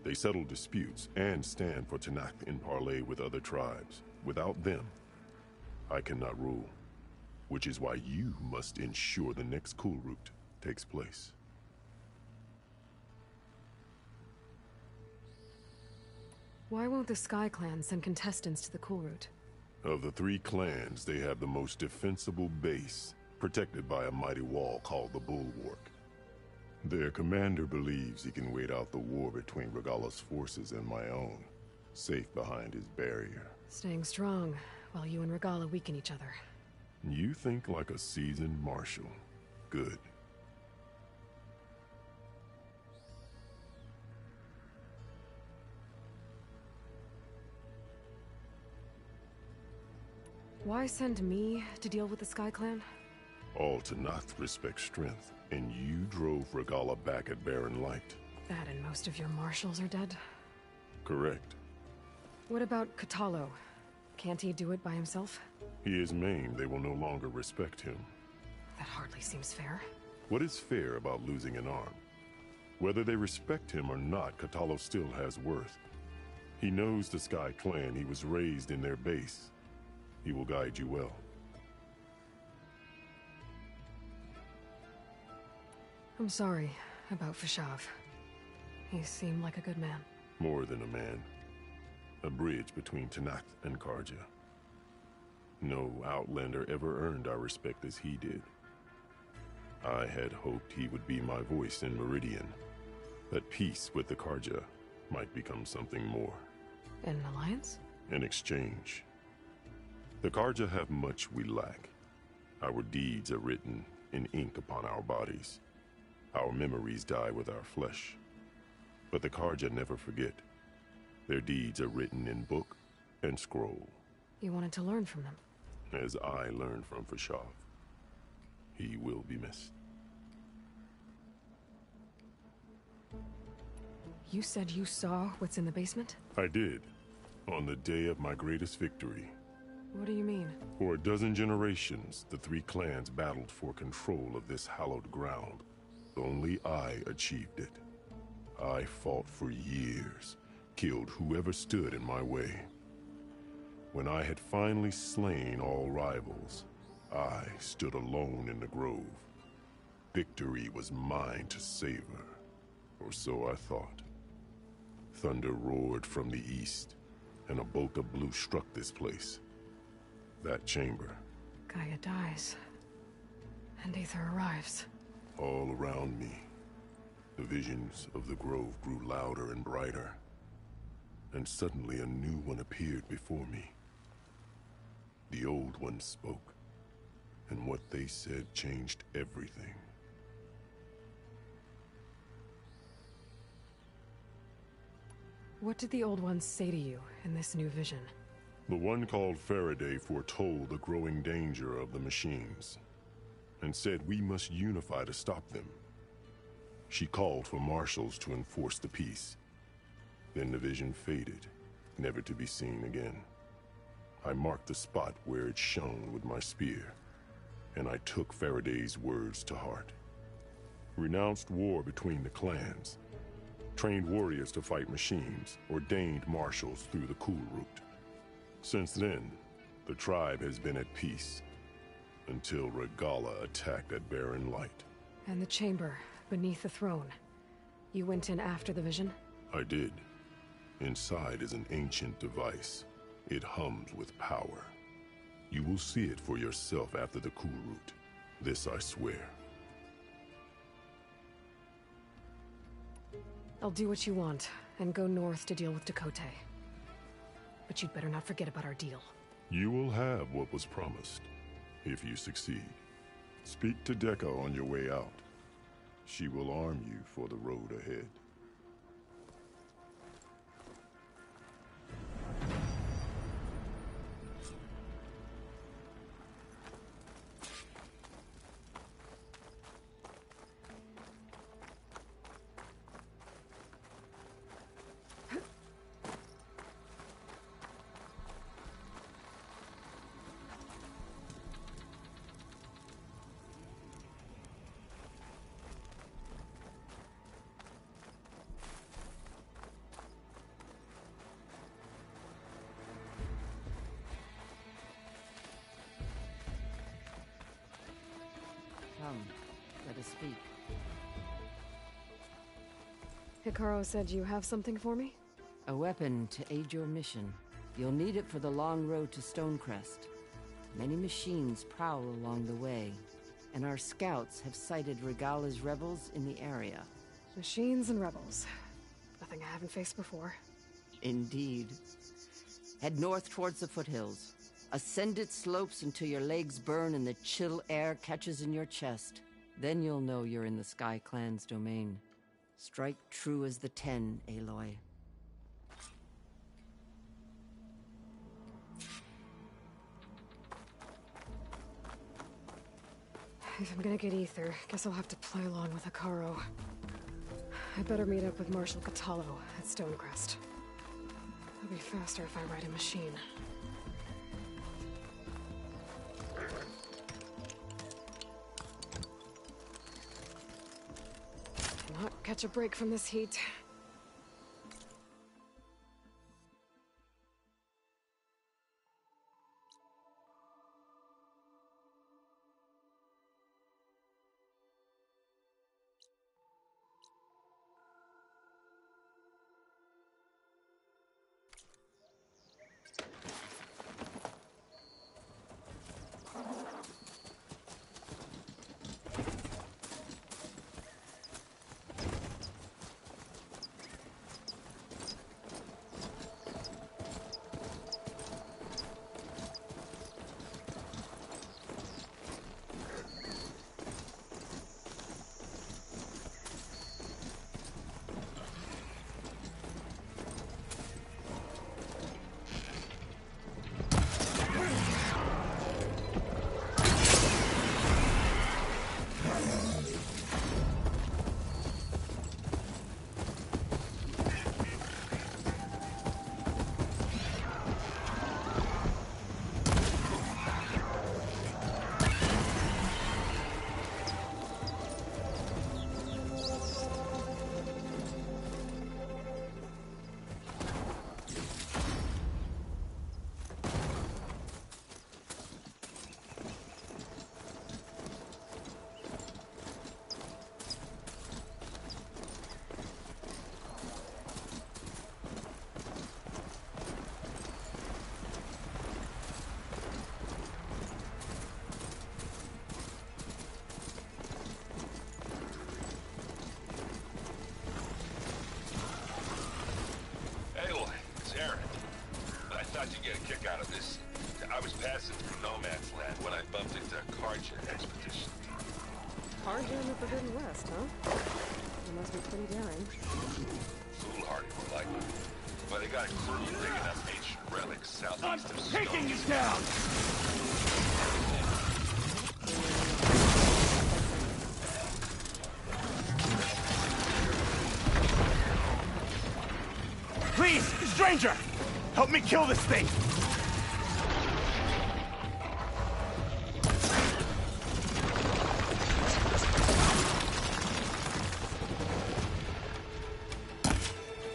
They settle disputes and stand for Tenakth in parley with other tribes. Without them, I cannot rule. Which is why you must ensure the next Kulrut takes place. Why won't the Sky Clan send contestants to the Kulrut? Of the 3 clans, they have the most defensible base, protected by a mighty wall called the Bulwark. Their commander believes he can wait out the war between Regalla's forces and my own, safe behind his barrier. Staying strong, while you and Regalla weaken each other. You think like a seasoned marshal. Good. Why send me to deal with the Sky Clan? All Tenakth respect strength, and you drove Regalla back at Barren Light. That and most of your marshals are dead? Correct. What about Kotallo? Can't he do it by himself? He is maimed. They will no longer respect him. That hardly seems fair. What is fair about losing an arm? Whether they respect him or not, Kotallo still has worth. He knows the Sky Clan. He was raised in their base. He will guide you well. I'm sorry about Fashav. He seemed like a good man. More than a man. A bridge between Tenakth and Carja. No Outlander ever earned our respect as he did. I had hoped he would be my voice in Meridian. That peace with the Carja might become something more. An alliance? An exchange. The Carja have much we lack. Our deeds are written in ink upon our bodies. Our memories die with our flesh. But the Carja never forget. Their deeds are written in book and scroll. You wanted to learn from them? As I learned from Fashav. He will be missed. You said you saw what's in the basement? I did. On the day of my greatest victory. What do you mean? For a dozen generations, the 3 clans battled for control of this hallowed ground. Only I achieved it. I fought for years, killed whoever stood in my way. When I had finally slain all rivals, I stood alone in the grove. Victory was mine to savor, or so I thought. Thunder roared from the east, and a bolt of blue struck this place. That chamber. Gaia dies. And Aether arrives. All around me, the visions of the grove grew louder and brighter. And suddenly a new one appeared before me. The old one spoke, and what they said changed everything. What did the old ones say to you in this new vision? The one called Faraday foretold the growing danger of the machines, and said we must unify to stop them. She called for marshals to enforce the peace. Then the vision faded, never to be seen again. I marked the spot where it shone with my spear, and I took Faraday's words to heart. Renounced war between the clans, trained warriors to fight machines, ordained marshals through the Cool Route. Since then, the tribe has been at peace, until Regalla attacked at Barren Light. And the chamber, beneath the throne. You went in after the vision? I did. Inside is an ancient device. It hums with power. You will see it for yourself after the Cool Route. This I swear. I'll do what you want, and go north to deal with Dakota. But you'd better not forget about our deal. You will have what was promised, if you succeed. Speak to Dekka on your way out. She will arm you for the road ahead. Come, let us speak. Hekarro said you have something for me? A weapon to aid your mission. You'll need it for the long road to Stonecrest. Many machines prowl along the way, and our scouts have sighted Regalla's rebels in the area. Machines and rebels. Nothing I haven't faced before. Indeed. Head north towards the foothills. Ascend its slopes until your legs burn and the chill air catches in your chest. Then you'll know you're in the Sky Clan's domain. Strike true as the 10, Aloy. If I'm gonna get Aether, guess I'll have to play along with Hekarro. I better meet up with Marshal Kotallo at Stonecrest. It'll be faster if I ride a machine. Cannot catch a break from this heat. get a kick out of this. I was passing through No Man's Land when I bumped into a Carja expedition. Carja in the Forbidden West, huh? You must be pretty daring. Foolhardy, more likely. But they got a crew digging up ancient relics southeast of Stone. Taking you down! Please, stranger! Help me kill this thing!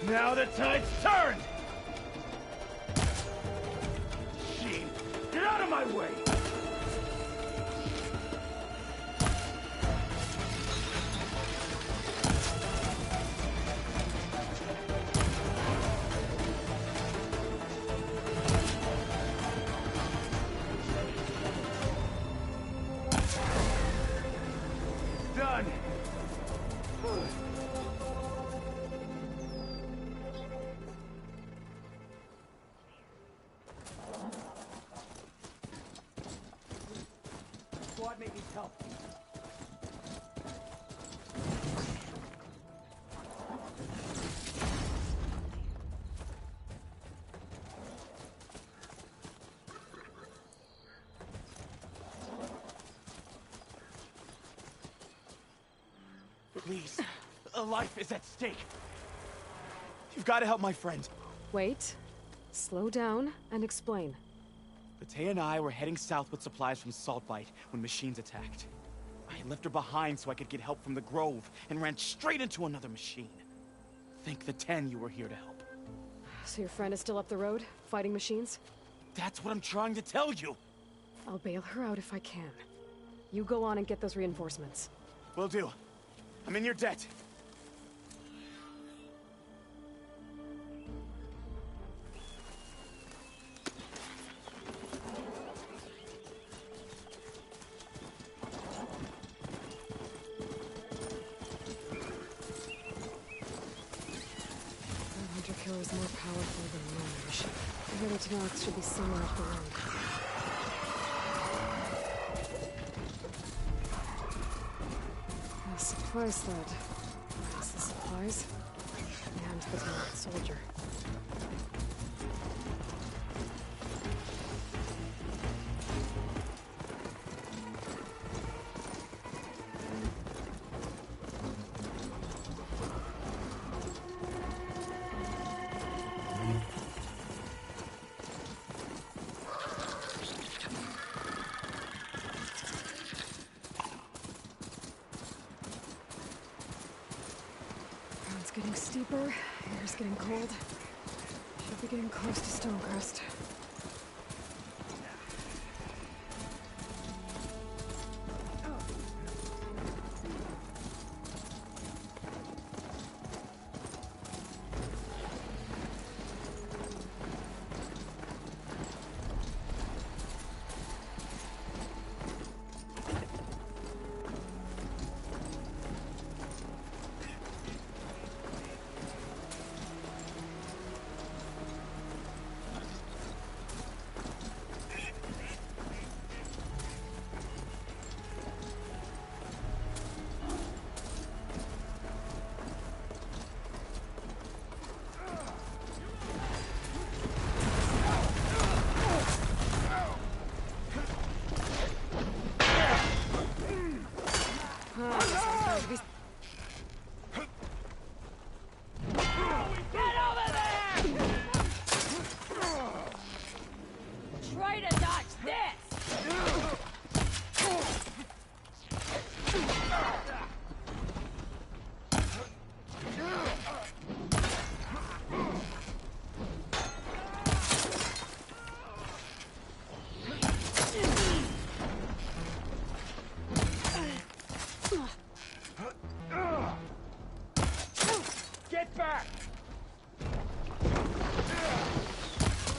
Now the tide's turned! Sheen, get out of my way! Done! Squad mate needs help. Please, a life is at stake. You've got to help my friend. Wait. Slow down and explain. Batey and I were heading south with supplies from Saltbite when machines attacked. I left her behind so I could get help from the Grove and ran straight into another machine. Thank the 10 you were here to help. So your friend is still up the road, fighting machines? That's what I'm trying to tell you. I'll bail her out if I can. You go on and get those reinforcements. Will do. I'm in your debt. Hunter Killer is more powerful than Mirage. The village knocks should be somewhere up the road. Supplies that. That's the supplies. And the Tenant soldier. Getting steeper, air's getting cold. Should be getting close to Stonecrest.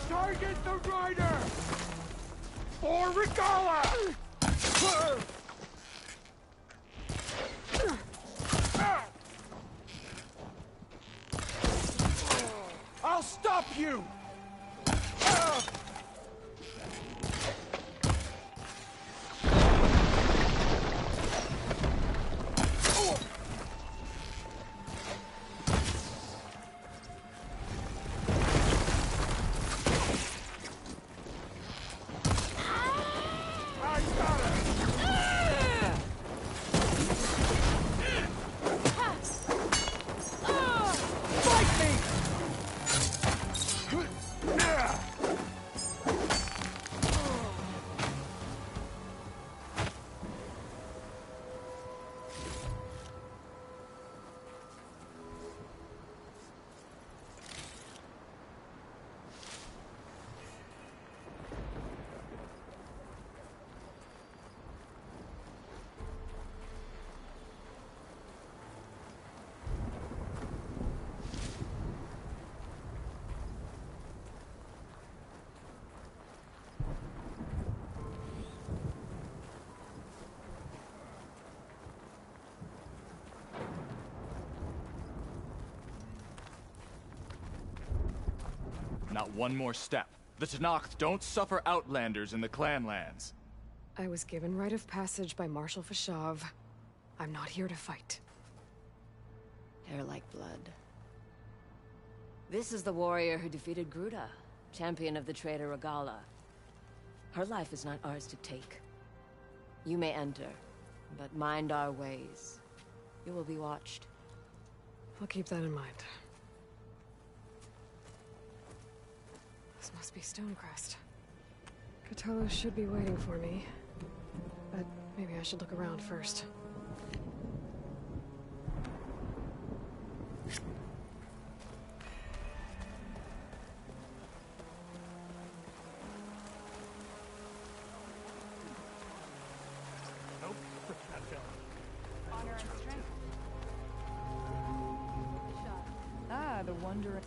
Target the rider! For Regala! I'll stop you! Not one more step. The Tenakth don't suffer outlanders in the Clanlands. I was given rite of passage by Marshal Fashav. I'm not here to fight. Hair like blood. This is the warrior who defeated Gruda, champion of the traitor Regala. Her life is not ours to take. You may enter, but mind our ways. You will be watched. I'll keep that in mind. This must be Stonecrest. Cthulhu should be waiting for me. But maybe I should look around first. Honor and strength. Ah, the wonder.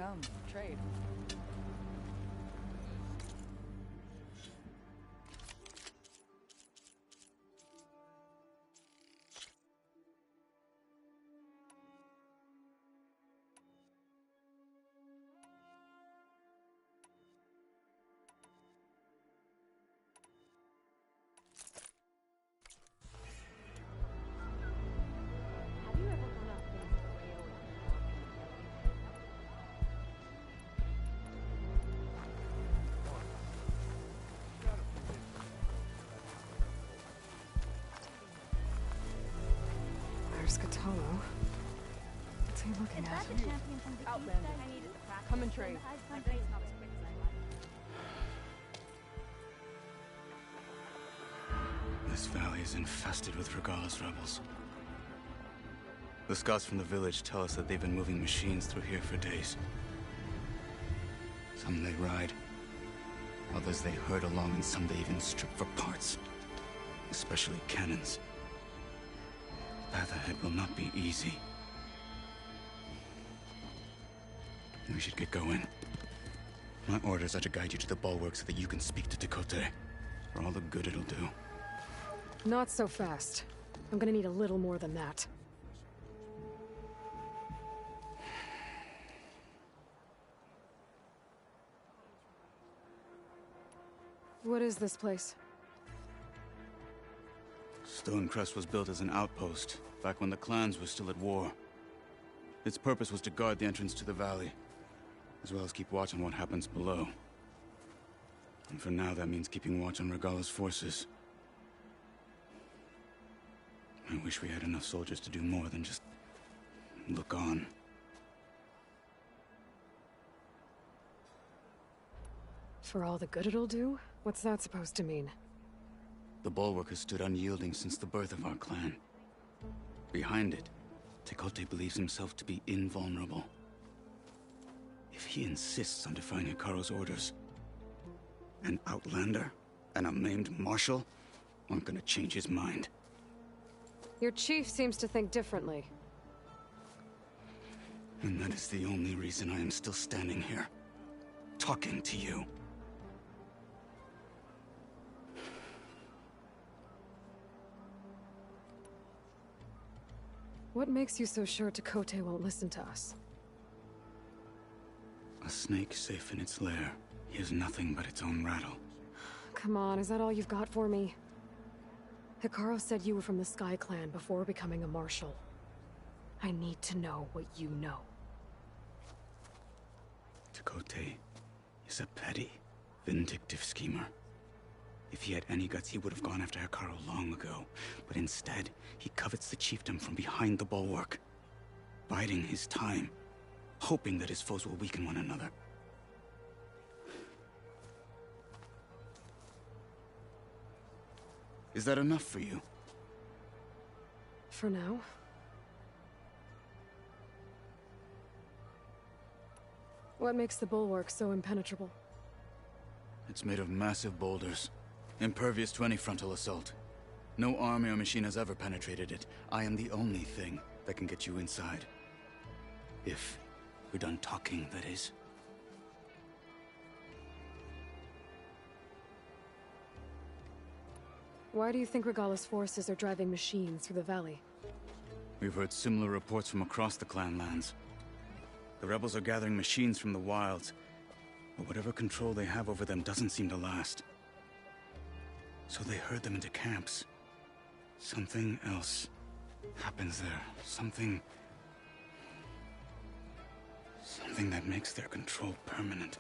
come. Trade. There's Kotallo. What's he looking at? Outlander. Come and trade. This valley is infested with Regalla's rebels. The scouts from the village tell us that they've been moving machines through here for days. Some they ride, others they herd along, and some they even strip for parts. Especially cannons. The path ahead will not be easy. We should get going. My orders are to guide you to the bulwark so that you can speak to Tekotteh. For all the good it'll do. Not so fast. I'm gonna need a little more than that. What is this place? Stonecrest was built as an outpost, back when the clans were still at war. Its purpose was to guard the entrance to the valley, as well as keep watch on what happens below. And for now, that means keeping watch on Regalla's forces. I wish we had enough soldiers to do more than just look on. For all the good it'll do? What's that supposed to mean? The bulwark has stood unyielding since the birth of our clan. Behind it, Tekotteh believes himself to be invulnerable. If he insists on defying Hekarro's orders, an outlander and a maimed marshal aren't gonna change his mind. Your chief seems to think differently. And that is the only reason I am still standing here, talking to you. What makes you so sure Tekotteh won't listen to us? A snake safe in its lair hears nothing but its own rattle. Come on, is that all you've got for me? Hekarro said you were from the Sky Clan before becoming a marshal. I need to know what you know. Tekotteh is a petty, vindictive schemer. If he had any guts, he would have gone after Hekarro long ago. But instead, he covets the chiefdom from behind the bulwark, biding his time, hoping that his foes will weaken one another. Is that enough for you? For now. What makes the bulwark so impenetrable? It's made of massive boulders, impervious to any frontal assault. No army or machine has ever penetrated it. I am the only thing that can get you inside. If we're done talking, that is. Why do you think Regalla's forces are driving machines through the valley? We've heard similar reports from across the clan lands. The rebels are gathering machines from the wilds, but whatever control they have over them doesn't seem to last. So they herd them into camps. Something else happens there. Something that makes their control permanent.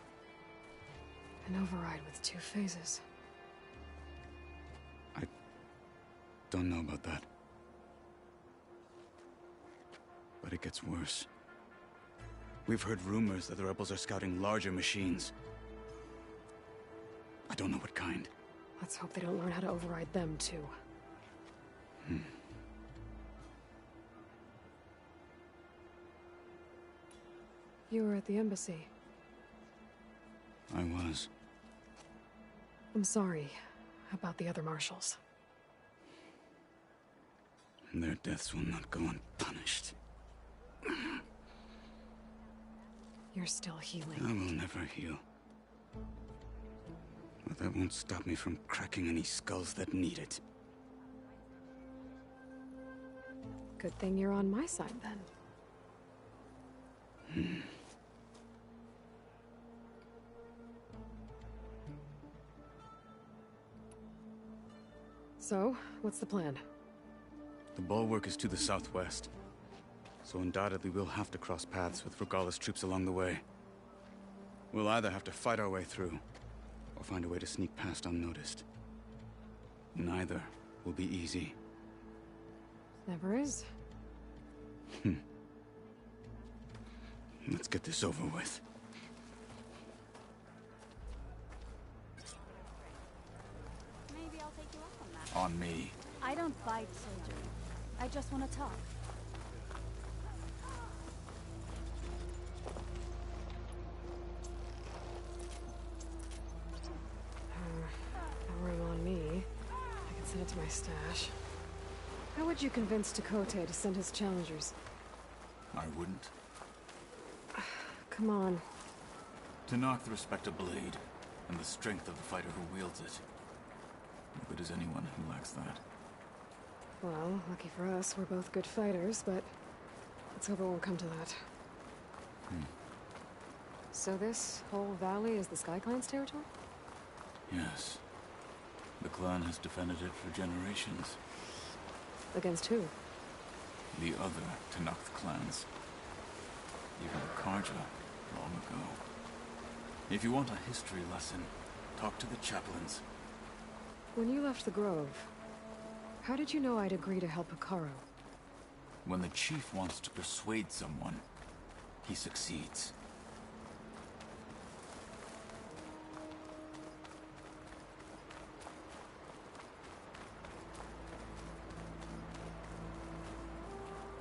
An override with 2 phases. I don't know about that. But it gets worse. We've heard rumors that the rebels are scouting larger machines. I don't know what kind. Let's hope they don't learn how to override them, too. You were at the embassy. I was. I'm sorry about the other marshals. Their deaths will not go unpunished. You're still healing. I will never heal. But that won't stop me from cracking any skulls that need it. Good thing you're on my side, then. So, what's the plan? The bulwark is to the southwest, so undoubtedly we'll have to cross paths with Regalla's troops along the way. We'll either have to fight our way through, or find a way to sneak past unnoticed. Neither will be easy. Never is. Let's get this over with. Maybe I'll take you up on that. On me. I don't fight, soldier. I just want to talk. No room on me. I can send it to my stash. How would you convince Tekotteh to send his challengers? I wouldn't. Come on. Tenakth the respect a blade, and the strength of the fighter who wields it. No good is anyone who lacks that. Well, lucky for us, we're both good fighters, but let's hope it won't come to that. So this whole valley is the Sky Clan's territory? Yes. The clan has defended it for generations. Against who? The other Tenakth clans. Even Karja, long ago. If you want a history lesson, talk to the chaplains. When you left the Grove, how did you know I'd agree to help Hekarro? When the chief wants to persuade someone, he succeeds.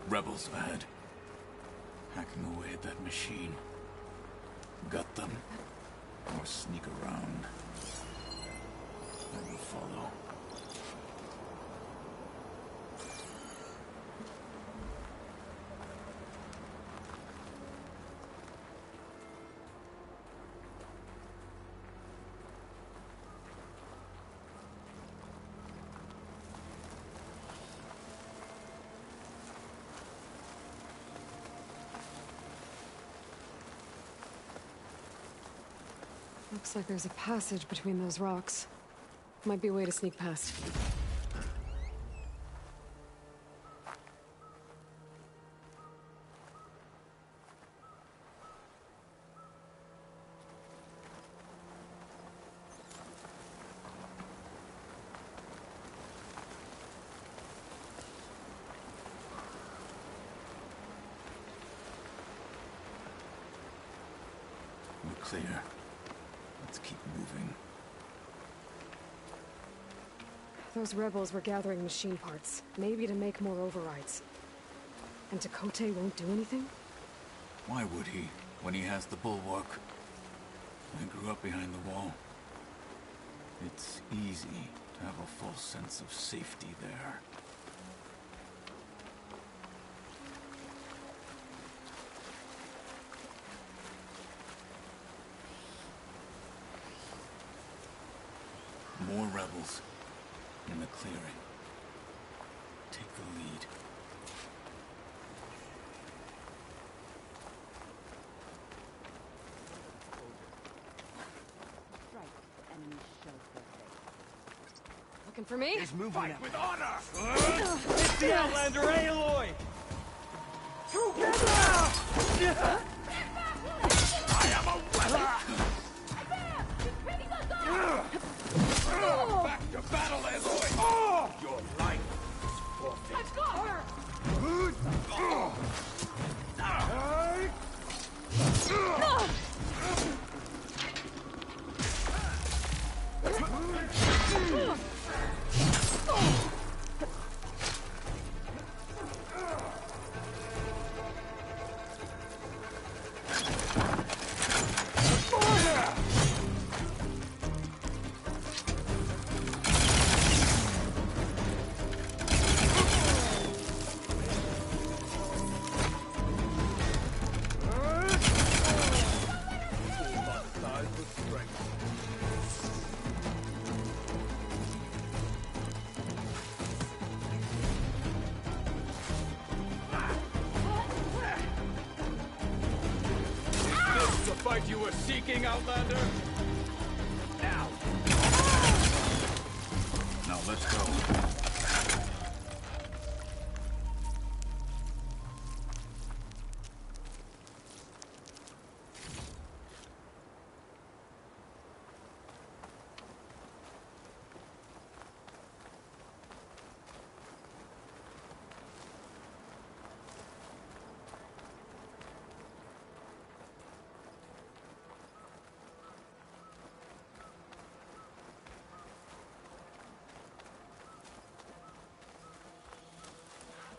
Rebels ahead. Hacking away at that machine. Gut them. Or sneak around. I will follow. Looks like there's a passage between those rocks. Might be a way to sneak past. We're clear. Let's keep moving. Those rebels were gathering machine parts, maybe to make more overrides. And Tekotteh won't do anything? Why would he, when he has the bulwark? I grew up behind the wall. It's easy to have a false sense of safety there. More rebels in the clearing. Take the lead. Strike. Enemy show their face. Looking for me? He's moving Fight now. with honor! It's the Outlander Aloy! I am a weapon! Back to battle, Aloy! Your life is forfeit. I've got her! fight you were seeking, Outlander? Now! Now let's go.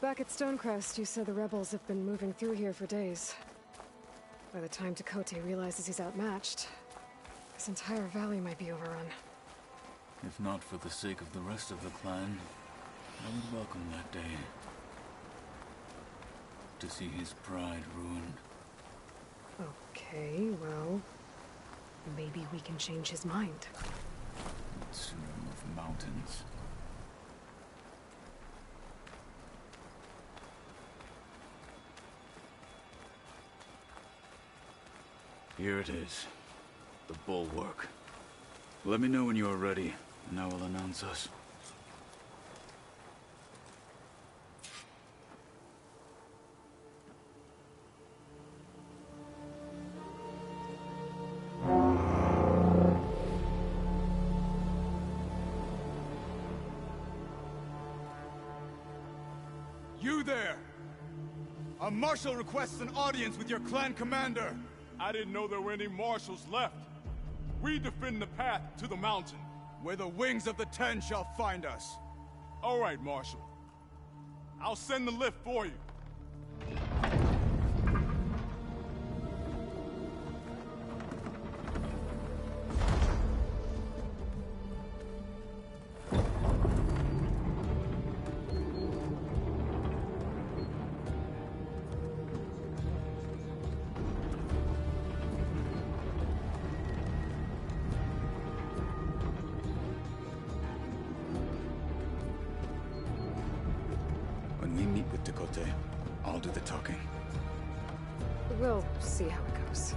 Back at Stonecrest, you said the rebels have been moving through here for days. By the time Tekotteh realizes he's outmatched, this entire valley might be overrun. If not for the sake of the rest of the clan, I would welcome that day. To see his pride ruined. Okay, well... maybe we can change his mind. Swarm of mountains. Here it is. The bulwark. Let me know when you are ready, and I will announce us. You there! A marshal requests an audience with your clan commander. I didn't know there were any marshals left. We defend the path to the mountain. Where the wings of the Ten shall find us. All right, Marshal. I'll send the lift for you. When we meet with Tekotteh, I'll do the talking. We'll see how it goes.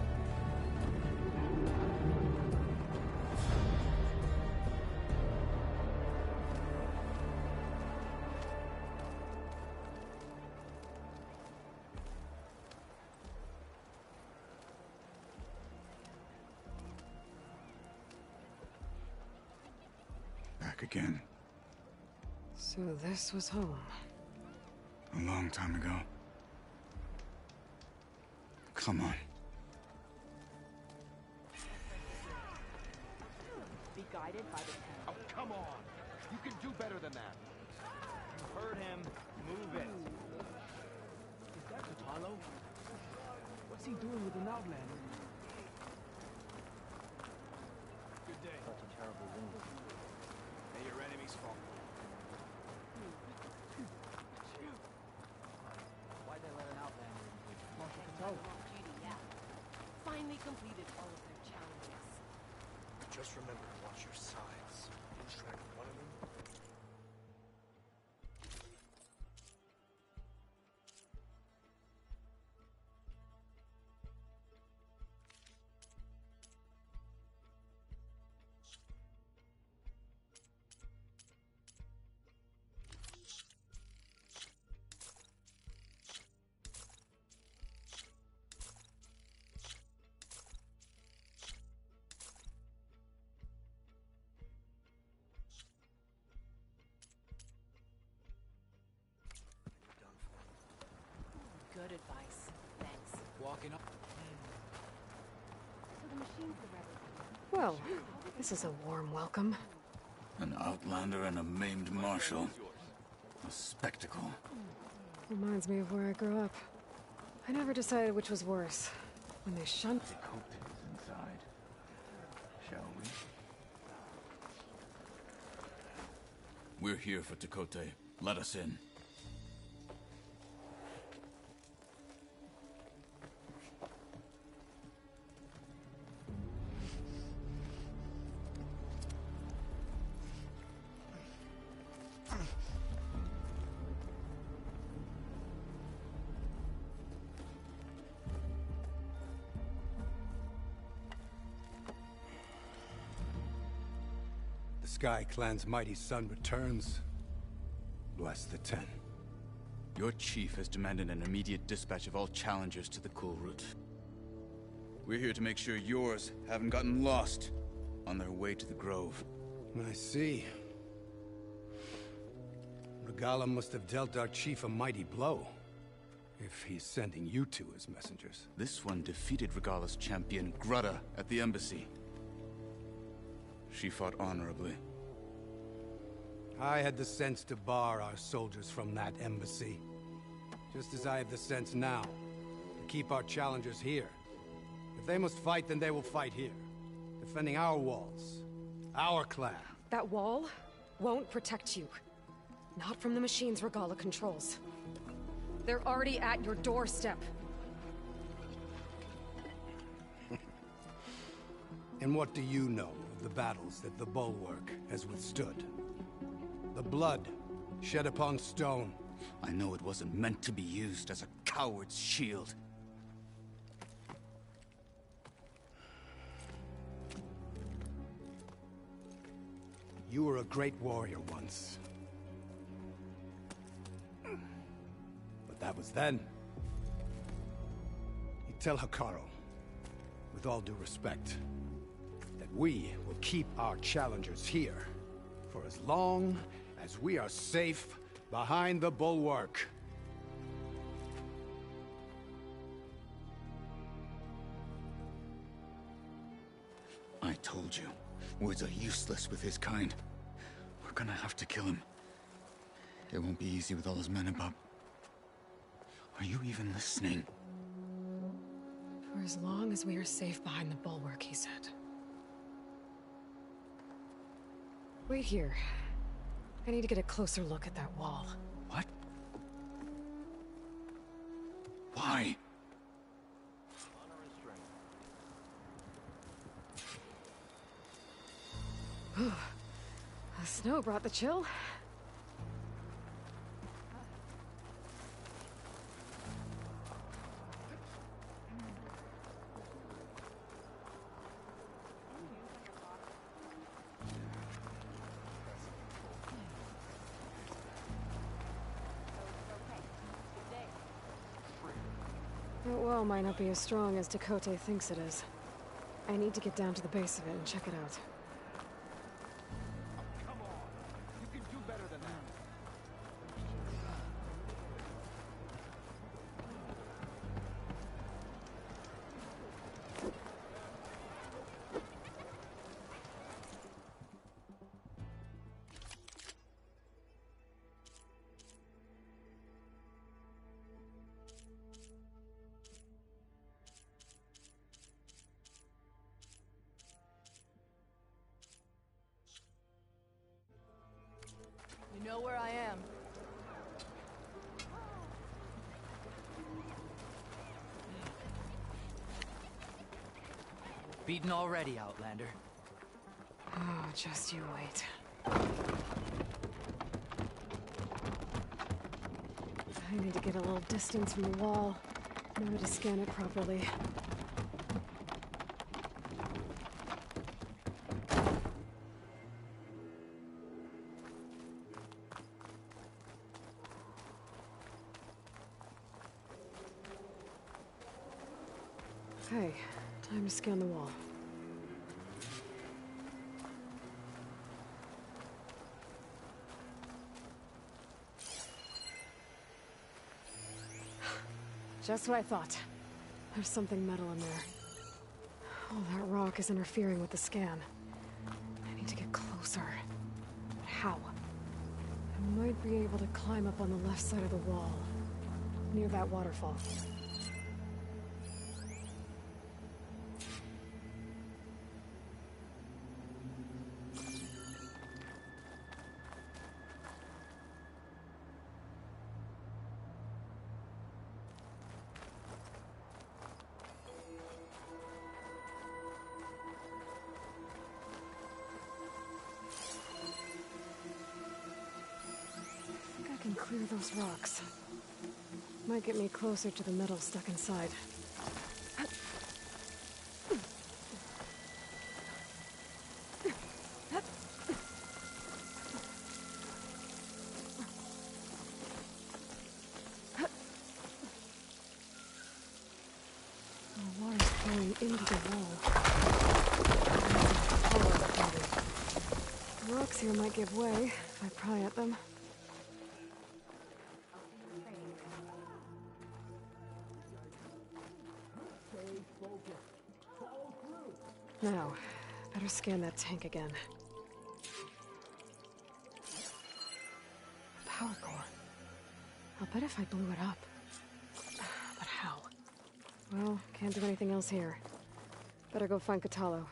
Back again. So this was home. A long time ago. Come on. Be guided by the Ten. Oh, come on! You can do better than that. You heard him. Move it. Is that Kotallo? What's he doing with an Outlander? Good day. Such a terrible wound. May your enemies fall. Why'd they let an Outlander in here? Marshal Kotallo. Finally completed all of their challenges. Just remember to watch your sides. Lose track of one of them. Good advice. Thanks. Walking up. So the machine's the rebels. Well, this is a warm welcome. An Outlander and a maimed marshal. A spectacle. Reminds me of where I grew up. I never decided which was worse. When they shunned... Tekotteh is inside. Shall we? We're here for Tekotteh. Let us in. Sky Clan's mighty son returns, bless the Ten. Your chief has demanded an immediate dispatch of all challengers to the Cool Route. We're here to make sure yours haven't gotten lost on their way to the Grove. I see. Regalla must have dealt our chief a mighty blow, if he's sending you two as messengers. This one defeated Regalla's champion, Grudda, at the embassy. She fought honorably. I had the sense to bar our soldiers from that embassy. Just as I have the sense now to keep our challengers here. If they must fight, then they will fight here. Defending our walls. Our clan. That wall won't protect you. Not from the machines Regalla controls. They're already at your doorstep. And what do you know of the battles that the Bulwark has withstood? The blood shed upon stone. I know it wasn't meant to be used as a coward's shield. You were a great warrior once. But that was then. You tell Hekarro, with all due respect, that we will keep our challengers here for as long as we are safe behind the Bulwark. I told you, words are useless with his kind. We're gonna have to kill him. It won't be easy with all his men about. Are you even listening? For as long as we are safe behind the Bulwark, he said. Wait here. I need to get a closer look at that wall. What? Why? The snow brought the chill. That wall might not be as strong as Tekotteh thinks it is. I need to get down to the base of it and check it out. You know where I am. Beaten already, Outlander. Oh, just you wait. I need to get a little distance from the wall in order to scan it properly. Okay, time to scan the wall. Just what I thought. There's something metal in there. Oh, that rock is interfering with the scan. I need to get closer. But how? I might be able to climb up on the left side of the wall, near that waterfall. Clear those rocks. Might get me closer to the metal stuck inside. here might give way if I pry at them. Now, better scan that tank again. Power core. I'll bet if I blew it up. But how? Well, can't do anything else here. Better go find Kotallo.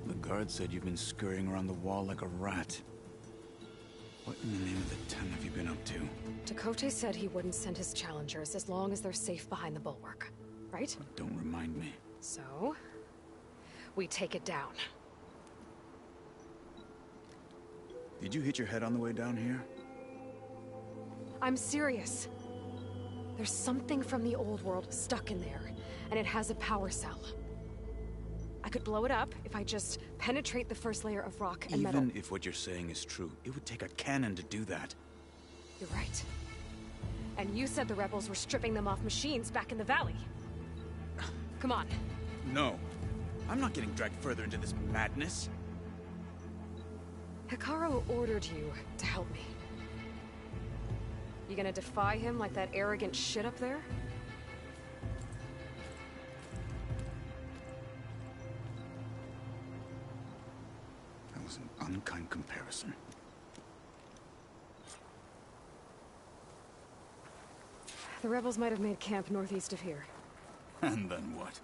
The guard said you've been scurrying around the wall like a rat. What in the name of the Ten have you been up to? Tekotteh said he wouldn't send his challengers as long as they're safe behind the bulwark, right? Don't remind me. So, we take it down. Did you hit your head on the way down here? I'm serious. There's something from the old world stuck in there, and it has a power cell. I could blow it up if I just penetrate the first layer of rock and metal. Even if what you're saying is true, it would take a cannon to do that. You're right. And you said the rebels were stripping them off machines back in the valley. Come on. No. I'm not getting dragged further into this madness. Hekarro ordered you to help me. You gonna defy him like that arrogant shit up there? That was an unkind comparison. The rebels might have made camp northeast of here. And then what?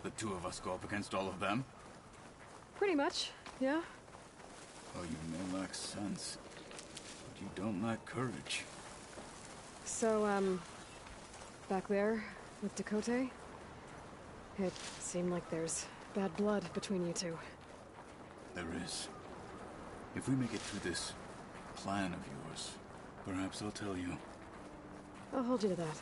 The two of us go up against all of them? Pretty much, yeah. Oh, you may lack sense, but you don't lack courage. So, back there, with Tekotteh, it seemed like there's bad blood between you two. There is. If we make it through this plan of yours, perhaps I'll tell you. I'll hold you to that.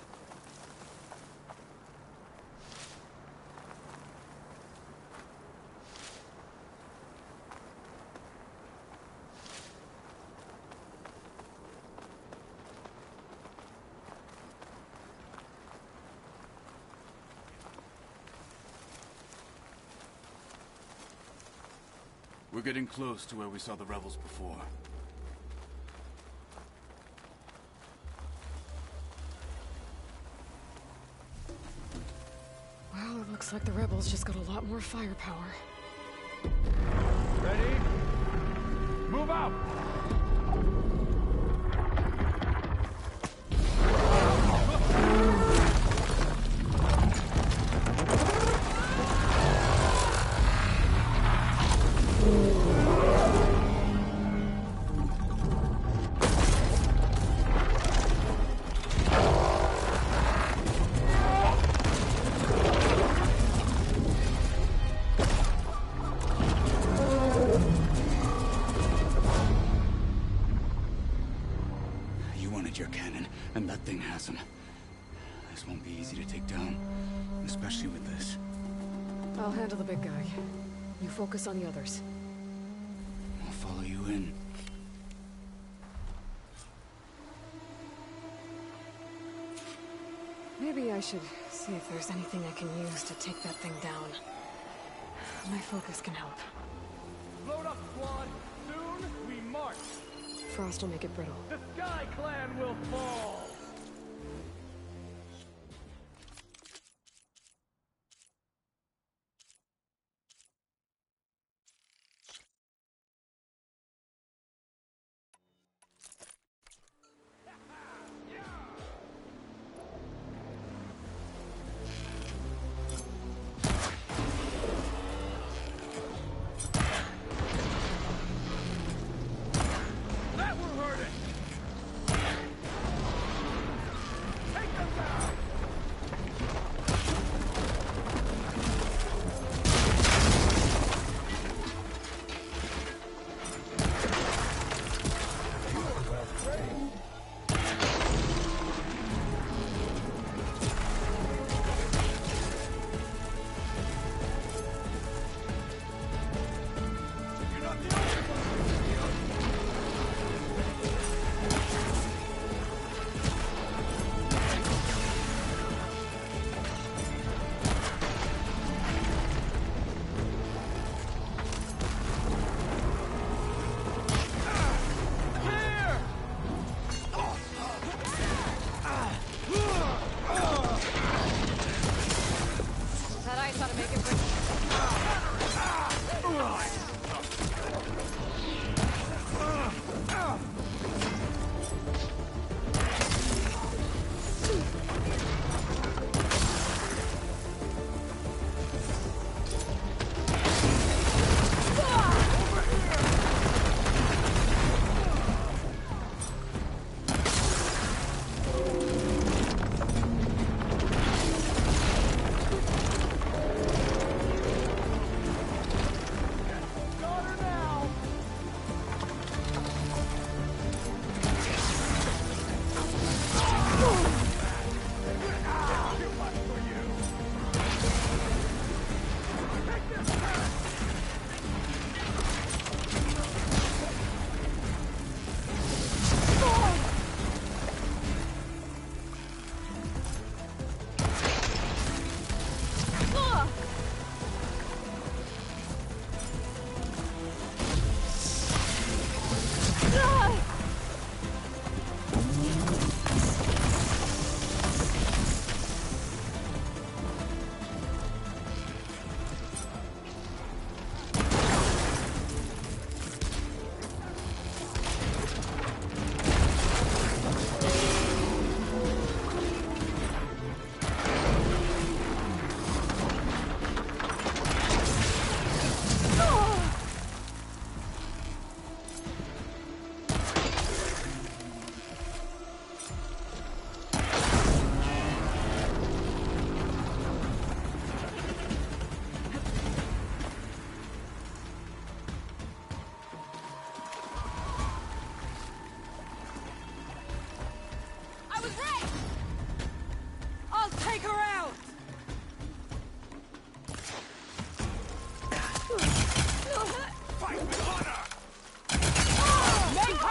We're getting close to where we saw the rebels before. Well, it looks like the rebels just got a lot more firepower. Ready? Move out! Your cannon, and that thing has him. This won't be easy to take down, especially with this. I'll handle the big guy. You focus on the others. I'll follow you in. Maybe I should see if there's anything I can use to take that thing down. My focus can help. Load up, squad! Soon we march! Frost will make it brittle. The Sky Clan will fall!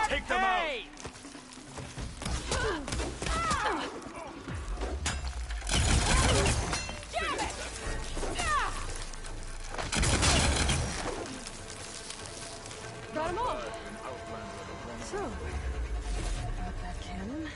Take them out! Got them all. So, got that cannon.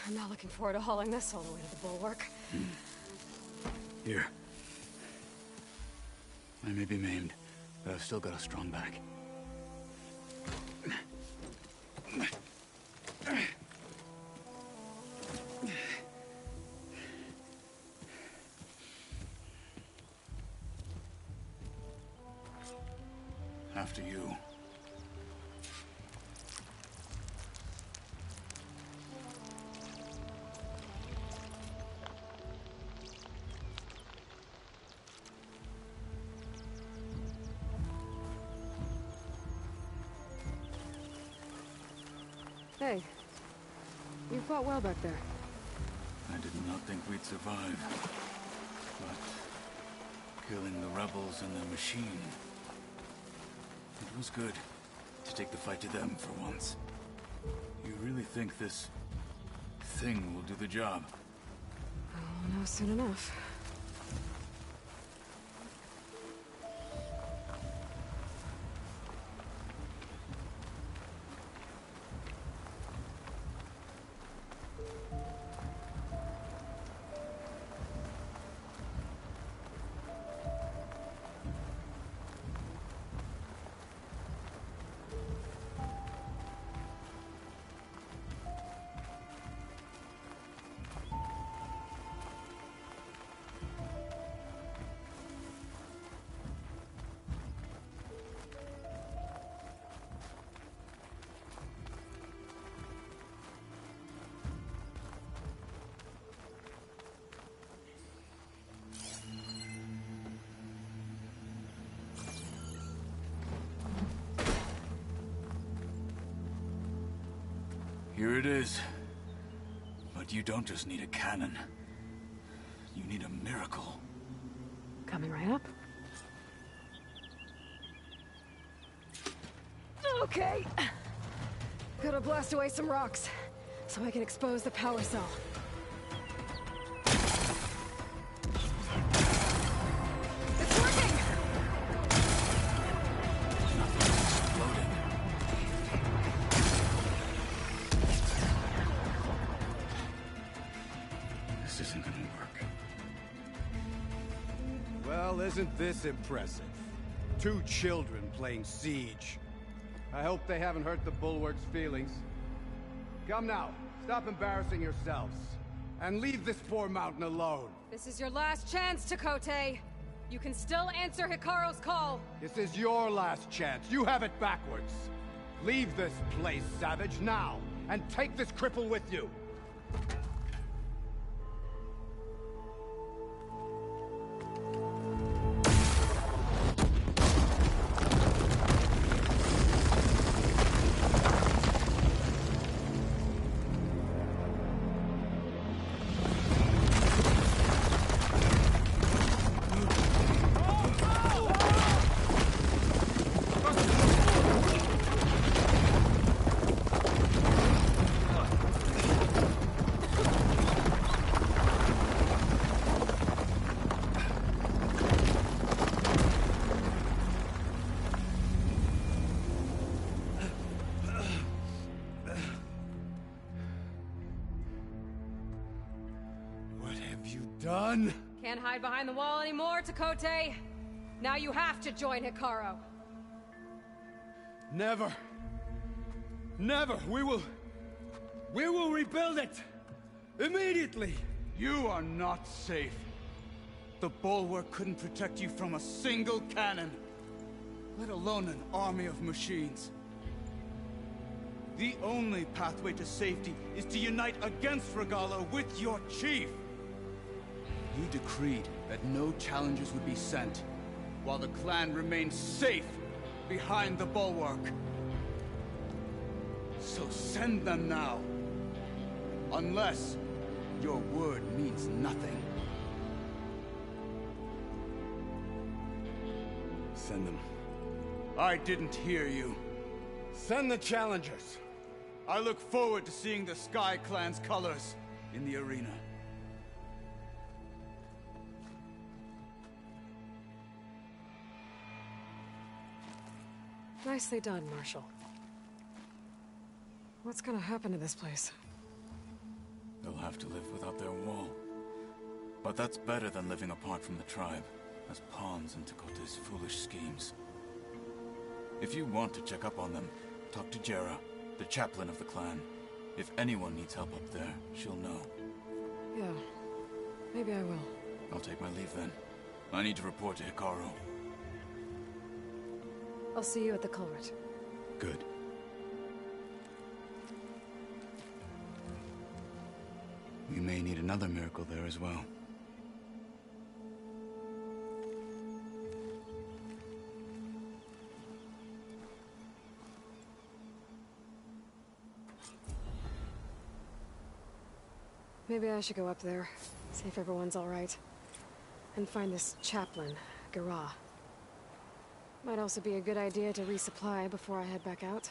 I'm not looking forward to hauling this all the way to the bulwark. Here. I may be maimed, but I've still got a strong back. After you. Hey, you fought well back there. I did not think we'd survive. But killing the rebels and the machine... it was good to take the fight to them for once. You really think this thing will do the job? I'll know soon enough. Here it is. But you don't just need a cannon. You need a miracle. Coming right up. Okay. Gotta blast away some rocks, so I can expose the power cell. It's working! This isn't gonna work. Well, isn't this impressive? 2 children playing siege. I hope they haven't hurt the Bulwark's feelings. Come now, stop embarrassing yourselves. And leave this poor mountain alone. This is your last chance, Chakotay. You can still answer Hikaru's call. This is your last chance. You have it backwards. Leave this place, Savage, now. And take this cripple with you. Run! Can't hide behind the wall anymore, Tekote. Now you have to join Hikaru. Never. Never! We will rebuild it! Immediately! You are not safe. The bulwark couldn't protect you from a single cannon, let alone an army of machines. The only pathway to safety is to unite against Regalla with your chief. You decreed that no challengers would be sent, while the clan remained safe behind the bulwark. So send them now. Unless your word means nothing. Send them. I didn't hear you. Send the challengers. I look forward to seeing the Sky Clan's colors in the arena. Nicely done, Marshal. What's gonna happen to this place? They'll have to live without their wall. But that's better than living apart from the tribe, as pawns in Tekote's foolish schemes. If you want to check up on them, talk to Jera, the chaplain of the clan. If anyone needs help up there, she'll know. Yeah, maybe I will. I'll take my leave then. I need to report to Hikaru. I'll see you at the culvert. Good. We may need another miracle there as well. Maybe I should go up there, see if everyone's all right. And find this chaplain, Garah. Might also be a good idea to resupply before I head back out.